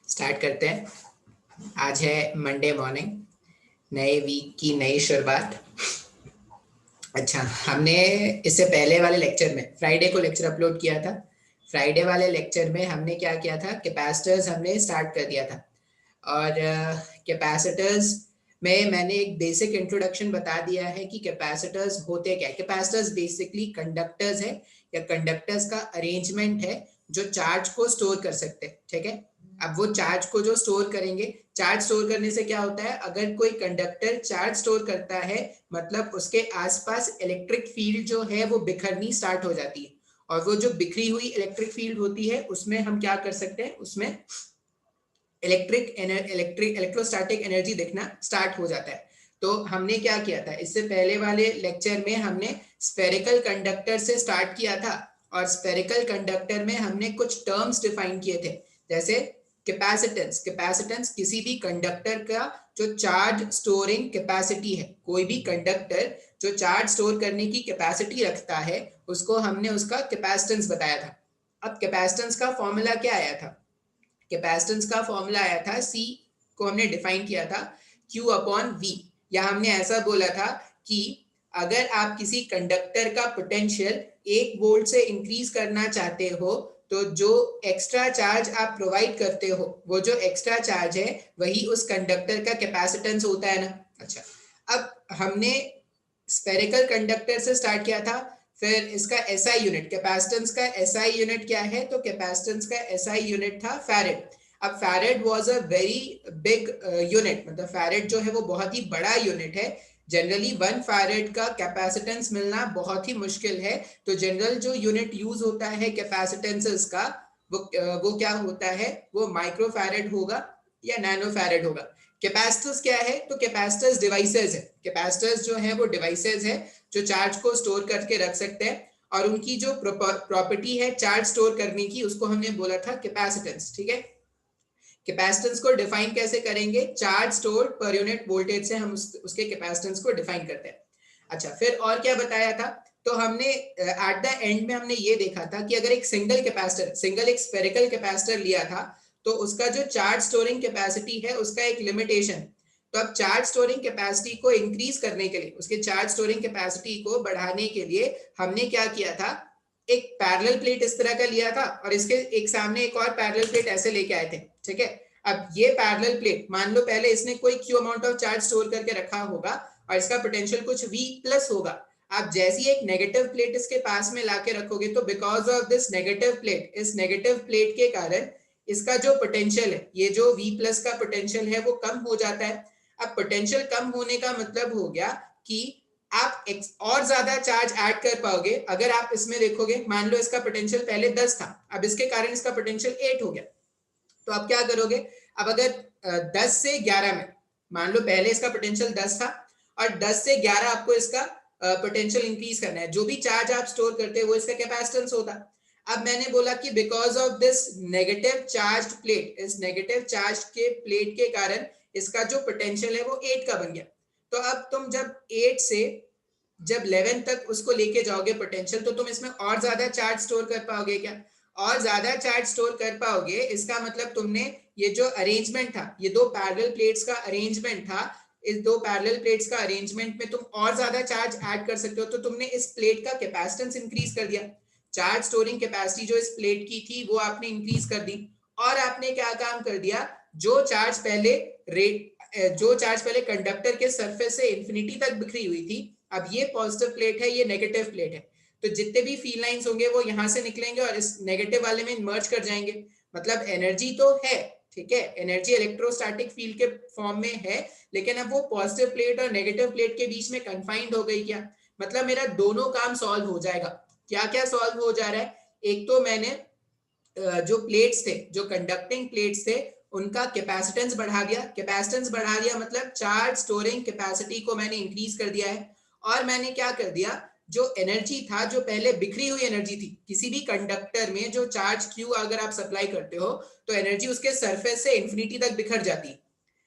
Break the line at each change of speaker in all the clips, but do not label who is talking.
Start करते हैं। आज है मंडे मॉर्निंग, नए वीक की नई शुरुआत। अच्छा, हमने इससे पहले वाले लेक्चर में फ्राइडे को लेक्चर अपलोड किया था। फ्राइडे वाले लेक्चर में हमने क्या किया था, कैपेसिटर्स हमने स्टार्ट कर दिया था। और कैपेसिटर्स में मैंने एक बेसिक इंट्रोडक्शन बता दिया है कि कैपेसिटर्स होते क्या है। कैपेसिटर्स बेसिकली कंडक्टर्स है या कंडक्टर्स का अरेंजमेंट है जो चार्ज को स्टोर कर सकते हैं। ठीक है, अब वो चार्ज को जो स्टोर करेंगे, चार्ज स्टोर करने से क्या होता है, अगर कोई कंडक्टर चार्ज स्टोर करता है मतलब उसके आसपास इलेक्ट्रिक फील्ड जो है वो बिखरनी स्टार्ट हो जाती है। और वो जो बिखरी हुई इलेक्ट्रिक फील्ड होती है उसमें हम क्या कर सकते हैं, उसमें इलेक्ट्रोस्टैटिक एनर्जी दिखना स्टार्ट हो जाता है। तो हमने क्या किया था, इससे पहले वाले लेक्चर में हमने स्फेरिकल कंडक्टर से स्टार्ट किया था। और स्फेरिकल कंडक्टर में हमने कुछ टर्म्स डिफाइन किए थे, जैसे कैपेसिटेंस। कैपेसिटेंस किसी भी कंडक्टर का जो चार्ज स्टोरिंग कैपेसिटी है, कोई भी कंडक्टर जो चार्ज स्टोर करने की कैपेसिटी रखता है उसको हमने उसका कैपेसिटेंस बताया था। अब कैपेसिटेंस का फॉर्मूला क्या आया था, कैपेसिटेंस का फॉर्मूला आया था, सी को हमने डिफाइन किया था Q अपॉन V। या हमने ऐसा बोला था कि अगर आप किसी कंडक्टर का पोटेंशियल 1 वोल्ट से इंक्रीज करना चाहते हो तो जो एक्स्ट्रा चार्ज आप प्रोवाइड करते हो, वो जो एक्स्ट्रा चार्ज है वही उस कंडक्टर का कैपेसिटेंस होता है ना। अच्छा, अब हमने स्फेरिकल कंडक्टर से स्टार्ट किया था। फिर इसका एसआई यूनिट, कैपेसिटेंस का एसआई यूनिट क्या है, तो कैपेसिटेंस का एसआई यूनिट था फैरेड। अब farad was a very big unit, मतलब फैरेड जो है वो बहुत ही बड़ा यूनिट है। जनरली 1 फैरेड का कैपेसिटेंस मिलना बहुत ही मुश्किल है। तो जनरल जो यूनिट यूज होता है कैपेसिटेंसेस का, वो क्या होता है, वो माइक्रो फैरेड होगा या नैनो फैरेड होगा। कैपेसिटर्स क्या है, तो कैपेसिटर्स डिवाइसेस है। कैपेसिटर्स जो है वो डिवाइसेस है जो चार्ज को स्टोर करके रख सकते हैं। और उनकी जो प्रॉपर्टी है चार्ज स्टोर करने की, उसको हमने बोला था कैपेसिटेंस। ठीक है, कैपेसिटेंस को डिफाइन कैसे करेंगे, charge stored per unit voltage से हम उसके कैपेसिटेंस को डिफाइन करते हैं। अच्छा, फिर और क्या बताया था, तो हमने एट द एंड में हमने ये देखा था कि अगर एक सिंगल कैपेसिटर, सिंगल एक स्फेरिकल कैपेसिटर लिया था तो उसका जो चार्ज स्टोरिंग कैपेसिटी है उसका एक लिमिटेशन। तो अब चार्ज स्टोरिंग कैपेसिटी को इंक्रीज करने के लिए, उसके चार्ज स्टोरिंग कैपेसिटी को बढ़ाने के लिए हमने क्या किया था, एक पैरेलल प्लेट इस तरह का लिया था और इसके एक सामने एक और पैरेलल प्लेट ऐसे लेके आए थे। ठीक है, अब ये पैरेलल प्लेट, मान लो पहले इसने कोई Q amount of charge store करके रखा होगा और इसका पोटेंशियल कुछ V प्लस होगा। आप जैसी एक नेगेटिव प्लेट इसके पास में लाके रखोगे तो because of this negative plate, इस नेगेटिव प्लेट के कारण इसका जो पोटेंशियल है, ये जो V प्लस का पोटेंशियल है वो कम हो जाता है। अब पोटेंशियल कम होने का मतलब हो गया कि आप और ज्यादा चार्ज ऐड कर पाओगे। अगर आप इसमें देखोगे, मान लो इसका पोटेंशियल पहले 10 था, अब इसके कारण इसका पोटेंशियल 8 हो गया। तो आप क्या करोगे, अब अगर 10 से 11 में, मान लो पहले इसका पोटेंशियल 10 था और 10 से 11 आपको इसका पोटेंशियल इंक्रीज करना है, जो भी चार्ज आप स्टोर करते हैं वो इसका कैपेसिटेंस होता। अब मैंने बोला कि because of this negative charge plate, इस नेगेटिव चार्ज के प्लेट के कारण इसका जो पोटेंशियल है वो 8 का बन गया। तो अब तुम जब 8 से जब 11 तक उसको लेके जाओगे पोटेंशियल, तो तुम इसमें और ज्यादा चार्ज स्टोर कर पाओगे क्या, और ज्यादा चार्ज स्टोर कर पाओगे। इसका मतलब तुमने ये जो अरेंजमेंट था, ये दो पैरेलल प्लेट्स का अरेंजमेंट था, इस दो पैरेलल प्लेट्स का अरेंजमेंट में तुम और ज्यादा चार्ज ऐड कर सकते हो। तो तुमने इस प्लेट का कैपेसिटेंस इंक्रीज कर दिया, चार्ज स्टोरिंग कैपेसिटी जो इस प्लेट की थी वो आपने इंक्रीज कर दी। और आपने क्या काम कर दिया, जो चार्ज पहले कंडक्टर के सरफेस से इंफिनिटी तक बिखरी हुई थी, अब ये पॉजिटिव प्लेट है, ये नेगेटिव प्लेट है। तो जितने भी फील्ड लाइंस होंगे वो यहां से निकलेंगे और इस नेगेटिव वाले में मर्ज कर जाएंगे। मतलब एनर्जी तो है, ठीक है, एनर्जी इलेक्ट्रोस्टैटिक फील्ड के फॉर्म में है, लेकिन अब वो पॉजिटिव प्लेट और नेगेटिव प्लेट के बीच में कन्फाइंड हो गई क्या, मतलब मेरा दोनों काम सॉल्व हो जाएगा। क्या क्या सॉल्व हो जा रहा है, एक तो मैंने जो प्लेट्स थे, जो कंडक्टिंग प्लेट्स थे, उनका कैपेसिटेंस बढ़ा दिया। कैपेसिटेंस बढ़ा दिया मतलब चार्ज स्टोरिंग कैपेसिटी को मैंने इंक्रीज कर दिया है। और मैंने क्या कर दिया, जो एनर्जी था, जो पहले बिखरी हुई एनर्जी थी, किसी भी कंडक्टर में जो चार्ज क्यू अगर आप सप्लाई करते हो तो एनर्जी उसके सरफेस से इंफिनिटी तक बिखर जाती है।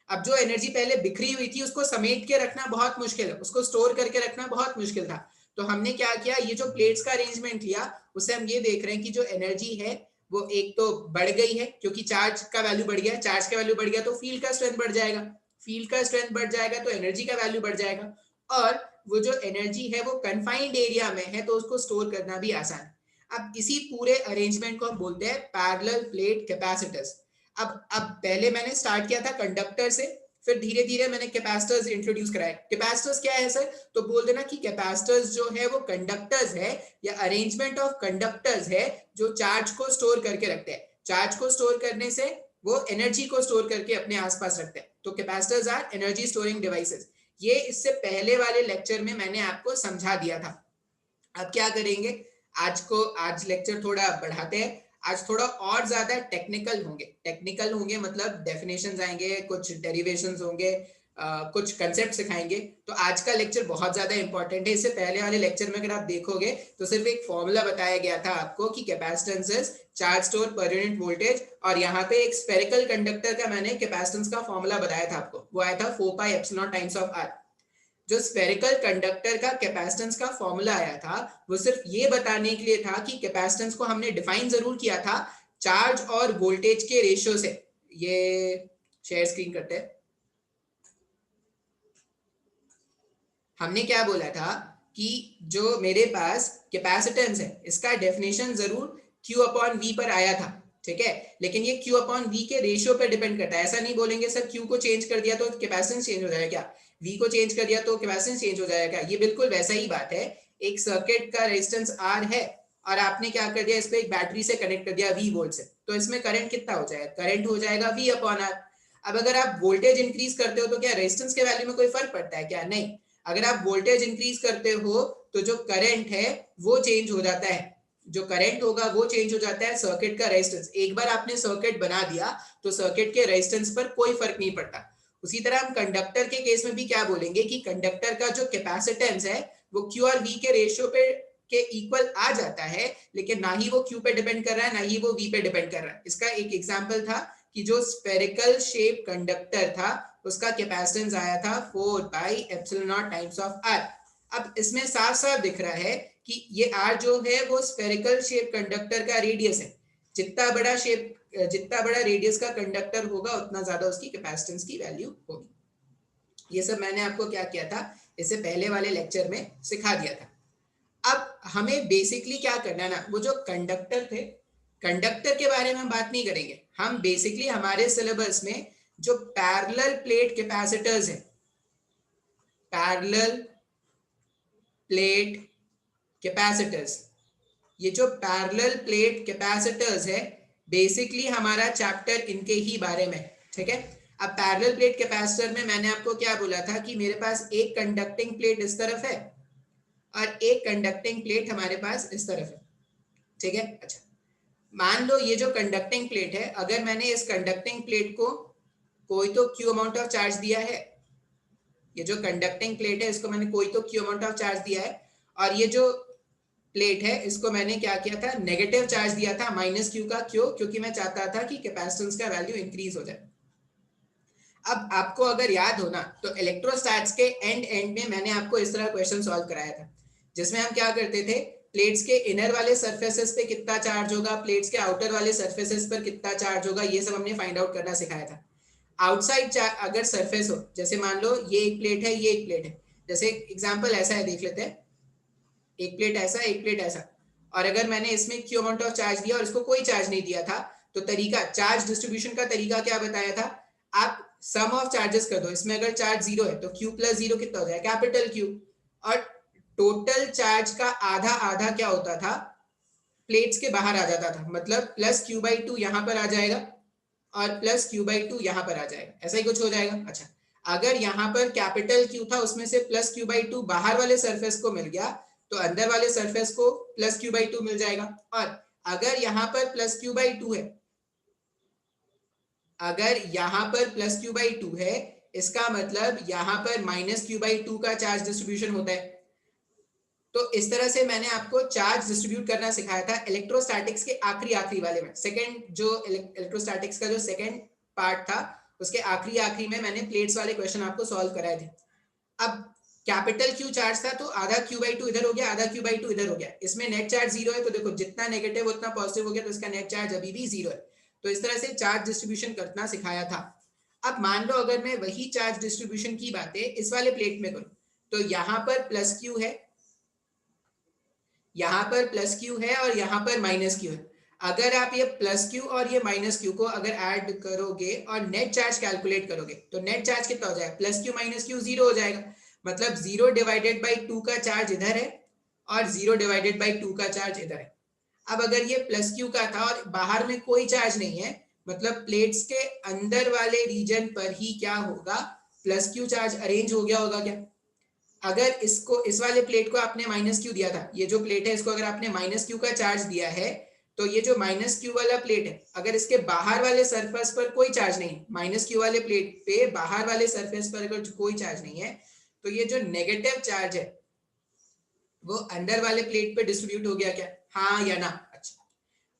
अब जो एनर्जी पहले बिखरी हुई थी उसको समेट के रखना बहुत मुश्किल है, उसको स्टोर करके रखना बहुत मुश्किल था। तो हमने क्या किया, ये जो प्लेट्स का अरेंजमेंट लिया, उससे हम ये देख रहे हैं कि जो एनर्जी है वो एक तो बढ़ गई है क्योंकि चार्ज का वैल्यू बढ़ गया, चार्ज का वैल्यू बढ़ गया तो फील्ड का स्ट्रेंथ बढ़ जाएगा, फील्ड का स्ट्रेंथ बढ़ जाएगा तो एनर्जी का वैल्यू बढ़ जाएगा, और वो जो एनर्जी है वो कन्फाइंड एरिया में है तो उसको स्टोर करना भी आसान है। अब इसी पूरे अरेंजमेंट को हम बोलते हैं पैरेलल प्लेट कैपेसिटर्स। अब पहले मैंने स्टार्ट किया था कंडक्टर से, फिर धीरे धीरे मैंने कैपेसिटर्स इंट्रोड्यूस कराए। कैपेसिटर्स क्या है सर, तो बोल देना कि कैपेसिटर्स जो है वो कंडक्टर्स है या अरेंजमेंट ऑफ कंडक्टर्स है जो चार्ज को स्टोर करके रखते हैं। चार्ज को स्टोर करने से वो एनर्जी को स्टोर करके अपने आसपास रखते हैं, तो capacitors are energy storing devices. ये इससे पहले वाले लेक्चर में मैंने आपको समझा दिया था। अब क्या करेंगे, आज लेक्चर थोड़ा बढ़ाते हैं, आज थोड़ा और ज्यादा टेक्निकल होंगे मतलब डेफिनेशंस आएंगे, कुछ डेरिवेशंस होंगे, कुछ कंसेप्ट सिखाएंगे। तो आज का लेक्चर बहुत ज्यादा इंपॉर्टेंट है। इससे पहले वाले लेक्चर में अगर आप देखोगे तो सिर्फ एक फॉर्मूला बताया गया था आपको कि capacitance is charge store per unit voltage, और यहाँ पे एक स्फेरिकल कंडक्टर का मैंने कैपेसिटेंस का फॉर्मूला बताया था आपको, वो आया था 4 pi epsilon times of R. जो स्फेरिकल कंडक्टर का कैपेसिटेंस का फॉर्मूला आया था वो सिर्फ ये बताने के लिए था कि कैपेसिटेंस को हमने डिफाइन जरूर किया था चार्ज और वोल्टेज के रेशियो से। ये शेयर स्क्रीन करते हैं। हमने क्या बोला था कि जो मेरे पास कैपेसिटेंस है इसका डेफिनेशन जरूर Q अपॉन V पर आया था, ठीक है, लेकिन ये Q अपॉन V के रेशियो पर डिपेंड करता है। ऐसा नहीं बोलेंगे सर Q को चेंज कर दिया तो कैपेसिटेंस चेंज हो जाएगा क्या, V को चेंज कर दिया तो कैपेसिटेंस चेंज हो जाएगा क्या। ये बिल्कुल वैसा ही बात है। एक सर्किट का रेजिस्टेंस R है और आपने क्या कर दिया, इस पे एक बैटरी से कनेक्ट कर दिया V वोल्ट से, तो इसमें करंट कितना हो जाएगा, करंट हो जाएगा V अपॉन R। अब अगर आप वोल्टेज इंक्रीज करते हो तो क्या रेजिस्टेंस के वैल्यू में कोई फर्क पड़ता है क्या, नहीं। अगर आप वोल्टेज इंक्रीज करते हो तो जो करंट है वो चेंज हो जाता है, जो करंट होगा वो चेंज हो जाता है, सर्किट का रेजिस्टेंस। एक बार आपने सर्किट बना दिया तो सर्किट के रेजिस्टेंस पर कोई फर्क नहीं पड़ता। उसी तरह हम कंडक्टर के केस में भी क्या बोलेंगे कि कंडक्टर का जो कैपेसिटेंस है वो क्यू और वी के रेशियो पे के इक्वल आ जाता है, लेकिन ना ही वो क्यू पे डिपेंड कर रहा है ना ही वो वी पे डिपेंड कर रहा है। इसका एक एग्जांपल था कि जो स्फेरिकल शेप कंडक्टर था उसका कैपेसिटेंस आया था 4 pi epsilon naught times of R. अब इसमें साफ साफ दिख रहा है कि ये आर जो है वो स्फेरिकल शेप कंडक्टर का रेडियस है। जितना बड़ा रेडियस का कंडक्टर होगा उतना ज्यादा उसकी कैपेसिटेंस की वैल्यू होगी। ये सब मैंने आपको क्या किया था, इससे पहले वाले लेक्चर में सिखा दिया था। अब हमें बेसिकली क्या करना है ना, वो जो कंडक्टर थे, कंडक्टर के बारे में हम बात नहीं करेंगे। हम बेसिकली हमारे सिलेबस में जो पैरेलल प्लेट कैपेसिटर्स है, पैरेलल प्लेट कैपेसिटर्स, ये जो पैरेलल प्लेट कैपेसिटर्स है बेसिकली हमारा चैप्टर इनके ही बारे में, ठीक है। अब पैरेलल प्लेट कैपेसिटर में मैंने आपको क्या बोला था कि मेरे पास एक कंडक्टिंग प्लेट इस तरफ है और एक कंडक्टिंग प्लेट हमारे पास इस तरफ है, ठीक है। अच्छा, मान लो ये जो कंडक्टिंग प्लेट है, अगर मैंने इस कंडक्टिंग प्लेट को कोई तो क्यू अमाउंट ऑफ चार्ज दिया है, ये जो कंडक्टिंग प्लेट है इसको मैंने कोई तो क्यू अमाउंट ऑफ चार्ज दिया है, और ये जो प्लेट है इसको मैंने क्या किया था, नेगेटिव चार्ज दिया था माइनस क्यू का। क्यों, क्योंकि मैं चाहता था कि कैपेसिटेंस का वैल्यू इंक्रीज हो जाए। अब आपको अगर याद हो ना तो इलेक्ट्रोस्टैट्स के एंड में मैंने आपको इस तरह क्वेश्चन सॉल्व कराया था, जिसमें हम क्या करते थे, प्लेट्स के इनर वाले सरफेसेस पे कितना चार्ज होगा, प्लेट्स के आउटर वाले सरफेसेस पर कितना चार्ज होगा, ये सब हमने फाइंड आउट करना सिखाया था। आउटसाइड अगर सरफेस हो, जैसे मान लो ये एक प्लेट है ये एक प्लेट है, जैसे एग्जांपल ऐसा है, देख लेते हैं, एक प्लेट ऐसा एक प्लेट ऐसा, और अगर मैंने इसमें क्यू अमाउंट ऑफ चार्ज दिया और इसको कोई चार्ज नहीं दिया था, तो तरीका, चार्ज डिस्ट्रीब्यूशन का तरीका क्या बताया था, आप सम ऑफ चार्जेस कर दो। इसमें अगर चार्ज जीरो है तो क्यू प्लस जीरो कितना हो जाएगा, कैपिटल क्यू। और टोटल चार्ज का आधा आधा क्या होता था, प्लेट्स के बाहर आ जाता था, मतलब प्लस क्यू बाई टू यहाँ पर आ जाएगा और प्लस क्यू बाई टू यहाँ पर आ जाएगा, ऐसा ही कुछ हो जाएगा। अच्छा, अगर यहाँ पर कैपिटल क्यू था उसमें से प्लस क्यू बाई टू बाहर वाले सरफेस को मिल गया तो अंदर वाले सरफेस को प्लस क्यू बाई टू मिल जाएगा। और अगर यहाँ पर प्लस क्यू बाई टू है, अगर यहाँ पर प्लस क्यू बाई टू है, इसका मतलब यहाँ पर माइनस क्यू बाई टू का चार्ज डिस्ट्रीब्यूशन होता है। तो इस तरह से मैंने आपको चार्ज डिस्ट्रीब्यूट करना सिखाया था इलेक्ट्रोस्टैटिक्स के आखिरी वाले में, सेकंड जो इलेक्ट्रोस्टैटिक्स का जो सेकंड पार्ट था उसके आखिरी में मैंने प्लेट्स वाले क्वेश्चन आपको सॉल्व कराए थे। अब कैपिटल क्यू चार्ज था तो आधा Q/2 इधर हो गया, आधा Q/2 इधर हो गया। इसमें नेट चार्ज जीरो है तो देखो जितना नेगेटिव उतना पॉजिटिव हो गया, तो इसका नेट चार्ज अभी भी जीरो है। तो इस तरह से चार्ज डिस्ट्रीब्यूशन करना सिखाया था। अब मान लो अगर मैं वही चार्ज डिस्ट्रीब्यूशन की बातें इस वाले प्लेट में करूं, तो यहां पर प्लस क्यू है, यहां पर प्लस क्यू है और यहां पर माइनस क्यू है। अगर आप ये प्लस क्यू और ये माइनस क्यू को अगर ऐड करोगे और नेट चार्ज कैलकुलेट करोगे तो नेट चार्ज कितना हो जाएगा, plus Q minus Q zero हो जाएगा। मतलब 0/2 का चार्ज इधर है और 0/2 का चार्ज इधर है। अब अगर ये प्लस क्यू का था और बाहर में कोई चार्ज नहीं है, मतलब प्लेट्स के अंदर वाले रीजन पर ही क्या होगा, प्लस क्यू चार्ज अरेंज हो गया होगा क्या। अगर इसको इस वाले प्लेट को आपने माइनस क्यू दिया था, ये जो प्लेट है इसको अगर आपने माइनस क्यू का चार्ज दिया है, तो ये जो माइनस क्यू वाला प्लेट है अगर इसके बाहर वाले सरफेस पर कोई चार्ज नहीं, माइनस क्यू वाले प्लेट पे बाहर वाले सरफेस पर अगर कोई चार्ज नहीं है, तो ये जो नेगेटिव चार्ज है वो अंदर वाले प्लेट पे डिस्ट्रीब्यूट हो गया क्या, हाँ या ना। अच्छा,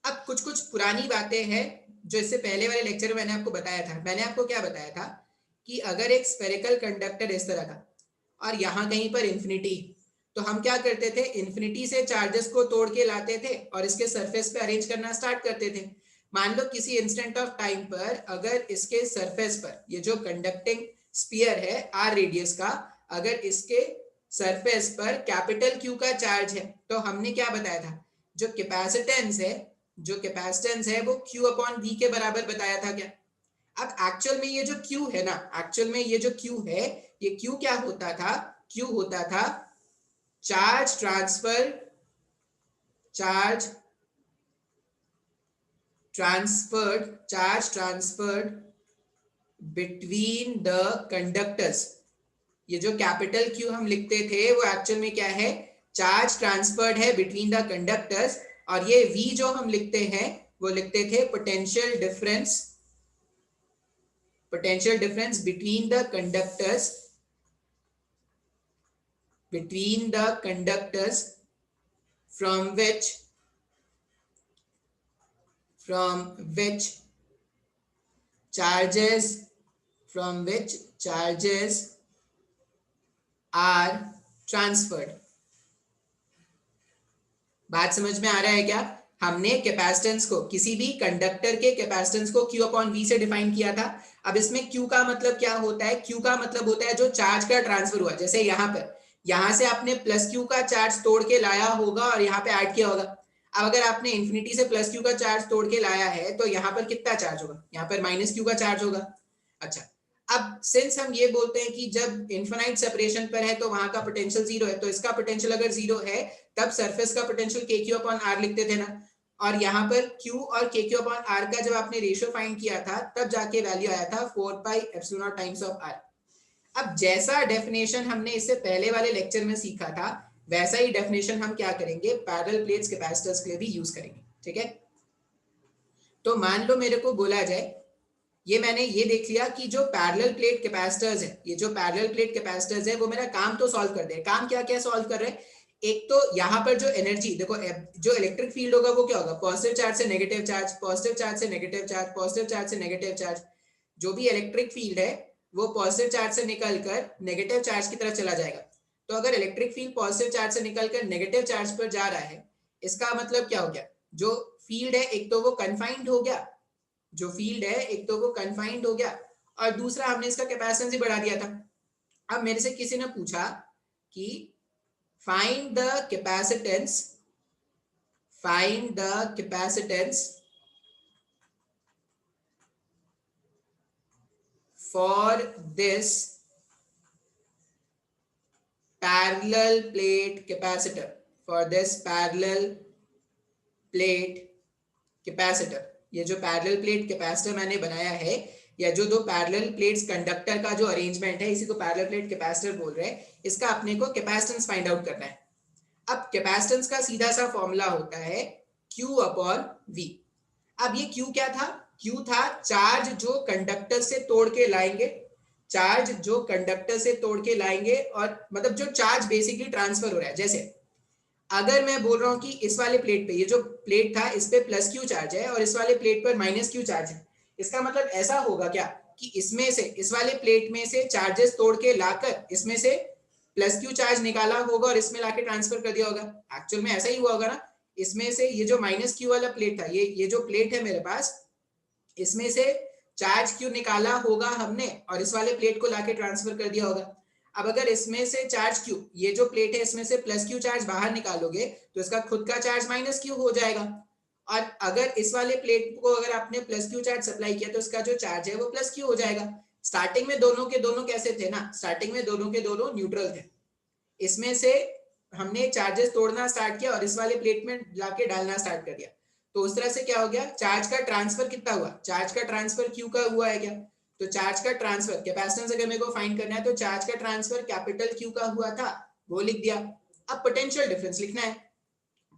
अब कुछ कुछ पुरानी बातें हैं जो इससे पहले वाले लेक्चर में मैंने आपको बताया था। मैंने आपको क्या बताया था कि अगर एक स्फेरिकल कंडक्टर इस तरह था और यहाँ कहीं पर इंफिनिटी, तो हम क्या करते थे, इंफिनिटी से चार्जेस को तोड़ के लाते थे और इसके सरफेस पे अरेंज करना स्टार्ट करते थे। मान लो किसी इंस्टेंट ऑफ टाइम पर अगर इसके सरफेस पर ये जो कंडक्टिंग स्फीयर है आर रेडियस का, अगर इसके सरफेस पर कैपिटल क्यू का चार्ज है, तो हमने क्या बताया था, जो कैपेसिटेंस है, जो कैपेसिटेंस है वो Q/V के बराबर बताया था क्या। अब एक्चुअल में ये जो Q है ना, एक्चुअल में ये जो Q है, ये Q क्या होता था, Q होता था charge transfer, charge transferred between the conductors. ये जो कैपिटल Q हम लिखते थे वो एक्चुअल में क्या है, चार्ज ट्रांसफर्ड है बिटवीन द कंडक्टर्स, और ये V जो हम लिखते हैं वो लिखते थे potential difference, potential difference between the conductors from which charges are transferred। बात समझ में आ रहा है क्या। हमने कैपेसिटेंस को, किसी भी कंडक्टर के कैपेसिटेंस को Q/V से डिफाइन किया था। अब इसमें Q का मतलब क्या होता है, Q का मतलब होता है जो चार्ज का ट्रांसफर हुआ। जैसे यहाँ पर, यहाँ से आपने प्लस Q का चार्ज तोड़ के लाया होगा और यहाँ पे ऐड किया होगा। अब अगर आपने इंफिनिटी से प्लस Q का चार्ज तोड़ के लाया है तो यहाँ पर कितना चार्ज होगा, यहाँ पर माइनस Q का चार्ज होगा। अच्छा, अब सिंस हम ये बोलते हैं कि जब इनफिनाइट सेपरेशन पर है तो वहां का पोटेंशियल जीरो है, तो इसका पोटेंशियल अगर जीरो है तब सरफेस का पोटेंशियल KQ/R लिखते थे ना, और यहाँ पर Q और KQ/R का जब आपने रेशियो फाइंड किया था तब जाके वैल्यू आया था 4πε0 टाइम्स ऑफ R। अब जैसा डेफिनेशन हमने इससे पहले वाले लेक्चर में सीखा था वैसा ही डेफिनेशन हम क्या करेंगे, पैरेलल प्लेट्स कैपेसिटर्स के लिए भी यूज करेंगे। ठीक है, तो मान लो मेरे को बोला जाए, ये मैंने ये देख लिया कि जो पैरेलल प्लेट कैपेसिटर्स है, ये जो पैरेलल प्लेट कैपेसिटर्स है वो मेरा काम तो सॉल्व कर दे। काम क्या क्या सॉल्व कर रहे हैं, एक तो यहाँ पर जो एनर्जी देखो, जो इलेक्ट्रिक फील्ड होगा वो क्या होगा, पॉजिटिव चार्ज से नेगेटिव चार्ज, पॉजिटिव चार्ज से नेगेटिव चार्ज, पॉजिटिव चार्ज से नेगेटिव चार्ज। जो भी इलेक्ट्रिक फील्ड है वो पॉजिटिव चार्ज से निकलकर नेगेटिव चार्ज की तरफ चला जाएगा। तो अगर इलेक्ट्रिक फील्ड पॉजिटिव चार्ज से निकलकर नेगेटिव चार्ज पर जा रहा है, इसका मतलब क्या हो गया, जो फील्ड है एक तो वो कन्फाइंड हो गया, जो फील्ड है एक तो वो कन्फाइंड हो गया, और दूसरा हमने इसका कैपेसिटेंस ही बढ़ा दिया था। अब मेरे से किसी ने पूछा कि find the capacitance for this parallel plate capacitor, ये जो पैरेलल प्लेट कैपेसिटर मैंने बनाया है, या जो दो पैरेलल प्लेट्स कंडक्टर का जो अरेंजमेंट है इसी को पैरेलल प्लेट कैपेसिटर बोल रहे हैं, इसका अपने को कैपेसिटेंस फाइंड आउट करना है। अब कैपेसिटेंस का सीधा सा फॉर्मूला होता है Q/V। अब ये Q क्या था, Q था चार्ज जो कंडक्टर से तोड़ के लाएंगे, चार्ज जो कंडक्टर से तोड़ के लाएंगे, और मतलब जो चार्ज बेसिकली ट्रांसफर हो रहा है। जैसे अगर मैं बोल रहा हूं कि इस वाले प्लेट पे, ये जो प्लेट था इस पे प्लस Q चार्ज है और इस वाले प्लेट पर माइनस Q चार्ज है, इसका मतलब ऐसा होगा क्या कि इसमें से, इस वाले प्लेट में से चार्जेस तोड़ के लाकर इसमें से प्लस क्यू चार्ज निकाला होगा और इसमें लाके ट्रांसफर कर दिया होगा। एक्चुअल में ऐसा ही हुआ होगा ना, इसमें से ये जो माइनस क्यू वाला प्लेट था, ये जो प्लेट है मेरे पास, इसमें से चार्ज क्यू निकाला होगा हमने और इस वाले प्लेट को लाके ट्रांसफर कर दिया होगा। अब अगर इसमें से चार्ज क्यू, ये जो प्लेट है इसमें से प्लस क्यू चार्ज बाहर निकालोगे तो इसका खुद का चार्ज माइनस क्यू हो जाएगा। और अगर इस वाले प्लेट को अगर आपने प्लस क्यू चार्ज सप्लाई किया तो इसका जो चार्ज है वो प्लस क्यू हो जाएगा। स्टार्टिंग में दोनों के दोनों कैसे थे ना, स्टार्टिंग में दोनों के दोनों न्यूट्रल थे। इसमें से हमने चार्जेस तोड़ना स्टार्ट किया और इस वाले प्लेट में लाके डालना स्टार्ट कर दिया। तो उस तरह से क्या हो गया, चार्ज का ट्रांसफर कितना हुआ, चार्ज का ट्रांसफर क्यू का हुआ है क्या, तो चार्ज का ट्रांसफर कैपेसिटेंस अगर मेरे को फाइंड करना है तो चार्ज का ट्रांसफर कैपिटल क्यू का हुआ था, वो लिख दिया। अब पोटेंशियल डिफरेंस लिखना है।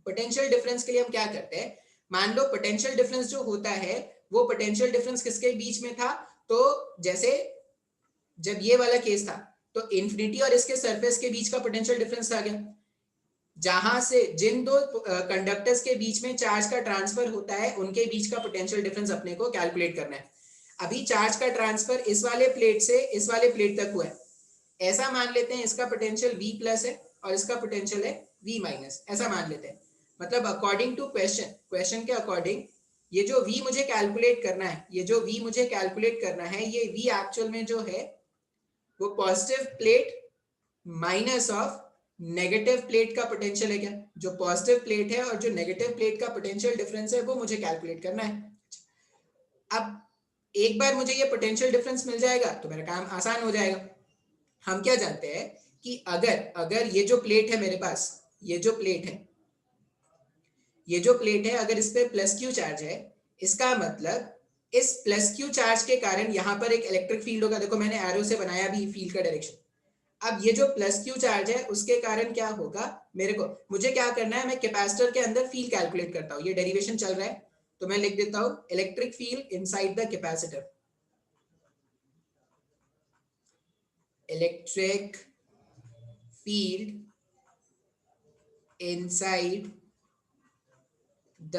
पोटेंशियल डिफरेंस के लिए हम क्या करते हैं, मान लो पोटेंशियल डिफरेंस जो होता है वो पोटेंशियल डिफरेंस किसके बीच में था, तो जैसे जब ये वाला केस था तो इंफिनिटी और इसके सरफेस के बीच का पोटेंशियल डिफरेंस आ गया। जहां से जिन दो कंडक्टर्स के बीच में चार्ज का ट्रांसफर होता है उनके बीच का पोटेंशियल डिफरेंस अपने को कैलकुलेट करना है। अभी चार्ज का ट्रांसफर इस वाले प्लेट से इस वाले प्लेट तक हुआ है, ऐसा मान लेते हैं इसका पोटेंशियल V प्लस है और इसका पोटेंशियल है V माइनस, ऐसा मान लेते हैं। मतलब अकॉर्डिंग टू क्वेश्चन के अकॉर्डिंग ये जो V मुझे कैलकुलेट करना है, ये जो V मुझे कैलकुलेट करना है, ये V एक्चुअल में जो है वो positive plate minus of negative plate का पोटेंशियल है क्या, जो पॉजिटिव प्लेट है और जो नेगेटिव प्लेट का पोटेंशियल डिफरेंस है वो मुझे कैलकुलेट करना है। अब एक बार मुझे ये पोटेंशियल डिफरेंस मिल जाएगा तो मेरा काम आसान हो जाएगा। हम क्या जानते हैं कि अगर ये जो प्लेट है मेरे पास, ये जो प्लेट है अगर इस पे प्लस क्यू चार्ज है, इसका मतलब इस प्लस क्यू चार्ज के कारण यहाँ पर एक इलेक्ट्रिक फील्ड होगा। देखो मैंने एरो से बनाया भी फील्ड का डायरेक्शन। अब ये जो प्लस क्यू चार्ज है उसके कारण क्या होगा, मुझे क्या करना है, मैं कैपेसिटर के अंदर फील्ड कैलकुलेट करता हूँ। ये डेरिवेशन चल रहा है तो मैं लिख देता हूँ electric field inside the capacitor. Electric field inside the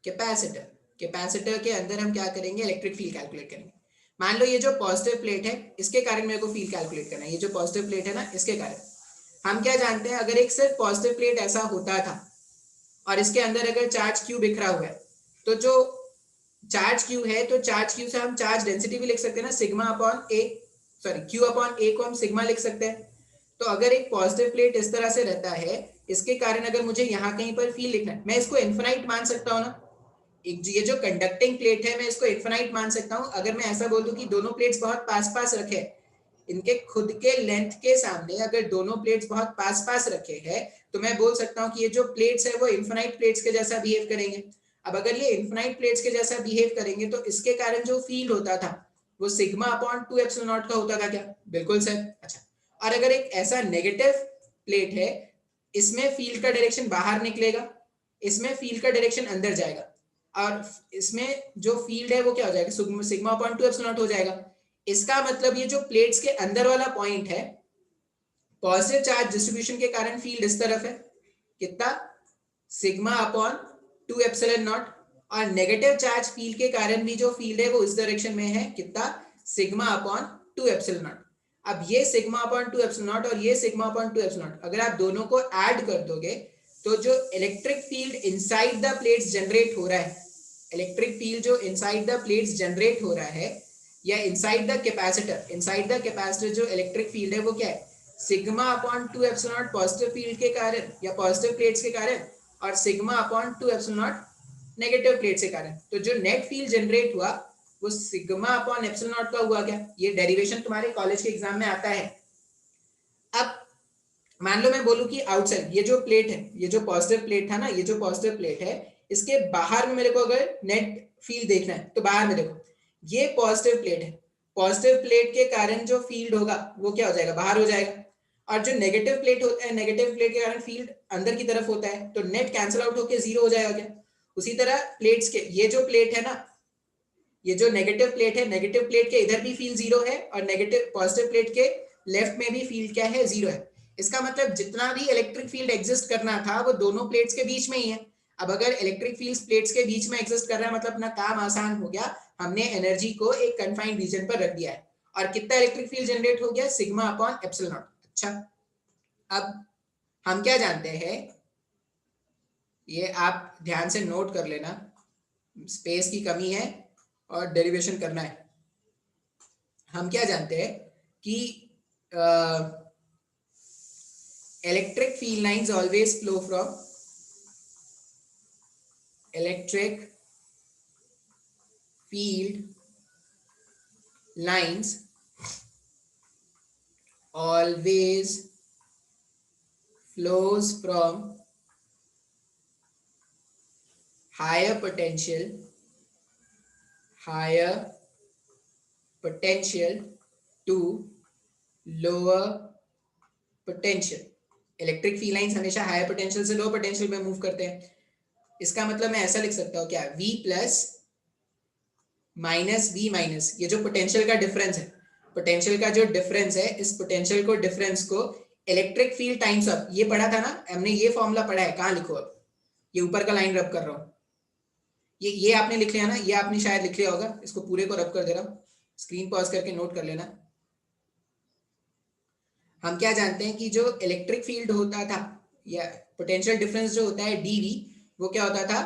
capacitor. Capacitor के अंदर हम क्या करेंगे, इलेक्ट्रिक फील्ड कैलकुलेट करेंगे। मान लो ये जो पॉजिटिव प्लेट है इसके कारण मेरे को फील्ड कैलकुलेट करना है। ये जो पॉजिटिव प्लेट है ना, इसके कारण हम क्या जानते हैं, अगर एक सिर्फ पॉजिटिव प्लेट ऐसा होता था और इसके अंदर अगर चार्ज क्यू बिखरा हुआ है, तो जो चार्ज क्यू है तो चार्ज क्यू से हम चार्ज डेंसिटी भी लिख सकते हैं ना, सिग्मा अपॉन ए, सॉरी क्यू अपॉन ए को हम सिग्मा लिख सकते हैं। तो अगर एक पॉजिटिव प्लेट इस तरह से रहता है, इसके कारण अगर मुझे यहाँ कहीं पर फील्ड लिखना है, मैं इसको इनफिनाइट मान सकता हूँ ना। ये जो कंडक्टिंग प्लेट है मैं इसको इनफिनाइट मान सकता हूँ। अगर मैं ऐसा बोल दूं कि दोनों प्लेट्स बहुत पास पास रखे, इनके खुद के लेंथ के सामने अगर दोनों प्लेट्स बहुत पास पास रखे हैं तो मैं बोल सकता हूँ कि ये जो प्लेट्स है वो इनफिनाइट प्लेट्स के जैसा बिहेव करेंगे। अब अगर ये इनफिनाइट प्लेट्स के जैसा बिहेव करेंगे तो इसके कारण जो फील्ड होता था वो सिग्मा अपॉन 2 एप्सिलॉन नॉट का होता था क्या, बिल्कुल सर। अच्छा, और अगर एक ऐसा नेगेटिव प्लेट है, इसमें फील्ड का डायरेक्शन बाहर निकलेगा, इसमें फील्ड का डायरेक्शन अंदर जाएगा और इसमें जो फील्ड है वो क्या हो जाएगा, सिग्मा अपॉन 2 एप्सिलॉन नॉट हो जाएगा। इसका मतलब ये जो प्लेट्स के अंदर वाला पॉइंट है, पॉजिटिव चार्ज डिस्ट्रीब्यूशन के कारण फील्ड इस तरफ है, कितना, सिग्मा अपॉन 2 एप्सिलॉन नॉट, और नेगेटिव चार्ज फील्ड के कारण भी जो फील्ड है वो इस डायरेक्शन में है, कितना, सिग्मा अपॉन 2 एप्सिलॉन नॉट। अब ये सिग्मा अपॉन 2 एप्सिलॉन नॉट और ये सिग्मा अपॉन 2 एप्सिलॉन नॉट अगर आप दोनों को ऐड कर दोगे तो जो electric field inside the plates generate हो रहा है, इलेक्ट्रिक फील्ड जो इनसाइड द प्लेट्स जनरेट हो रहा है या इनसाइड द कैपेसिटर जो इलेक्ट्रिक फील्ड है वो क्या है, sigma upon 2 epsilon not positive field के कारण या पॉजिटिव प्लेट्स के कारण और sigma upon 2 epsilon not negative plates के कारण। तो जो नेट फील्ड जनरेट हुआ वो सिग्मा अपॉन एप्सिलॉन नॉट का हुआ क्या, ये डेरिवेशन तुम्हारे कॉलेज के एग्जाम में आता है। अब मान लो मैं बोलूं कि आउटसाइड ये जो प्लेट है, ये जो पॉजिटिव प्लेट था ना, ये जो पॉजिटिव प्लेट है इसके बाहर में मेरे को अगर नेट फील्ड देखना है तो बाहर में देखो ये पॉजिटिव प्लेट है, पॉजिटिव प्लेट के कारण जो फील्ड होगा वो क्या हो जाएगा, बाहर हो जाएगा। और जो नेगेटिव प्लेट होता है, नेगेटिव प्लेट के कारण फील्ड अंदर की तरफ होता है, तो नेट कैंसिल आउट होकर जीरो हो जाएगा क्या। उसी तरह प्लेट्स के ये जो प्लेट है ना, ये जो नेगेटिव प्लेट है, नेगेटिव प्लेट के इधर भी फील्ड जीरो है और नेगेटिव पॉजिटिव प्लेट के लेफ्ट में भी फील्ड क्या है, जीरो है। इसका मतलब जितना भी इलेक्ट्रिक फील्ड एग्जिस्ट करना था वो दोनों प्लेट्स के बीच में ही है। अब अगर इलेक्ट्रिक फील्ड प्लेट्स के बीच में एग्जिस्ट कर रहा है मतलब अपना काम आसान हो गया, हमने एनर्जी को एक कन्फाइंड रीजन पर रख दिया है और कितना इलेक्ट्रिक फील्ड जनरेट हो गया, सिग्मा अपॉन एप्सिलॉन नॉट। अच्छा, अब हम क्या जानते हैं, ये आप ध्यान से नोट कर लेना, स्पेस की कमी है और डेरिवेशन करना है। हम क्या जानते हैं कि electric field lines always flow from electric field lines always flows from higher potential to lower potential। Electric field lines हमेशा हायर पोटेंशियल से लोअर पोटेंशियल में मूव करते हैं। इसका मतलब मैं ऐसा लिख सकता हूं क्या, V plus minus V minus, ये जो पोटेंशियल का डिफरेंस है, पोटेंशियल का जो डिफरेंस है, इस पोटेंशियल को डिफरेंस को इलेक्ट्रिक फील्ड टाइम्स ऑफ, ये पढ़ा था ना हमने, ये फॉर्मूला पढ़ा है, कहां लिखो अब, ये ऊपर का लाइन रब कर रहा हूं, ये आपने लिख लिया ना, ये आपने शायद लिख लिया होगा, इसको पूरे को रब कर दे रहा हूं, स्क्रीन पॉज करके नोट कर लेना। हम क्या जानते हैं कि जो इलेक्ट्रिक फील्ड होता था या पोटेंशियल डिफरेंस जो होता है डीवी, वो क्या होता था,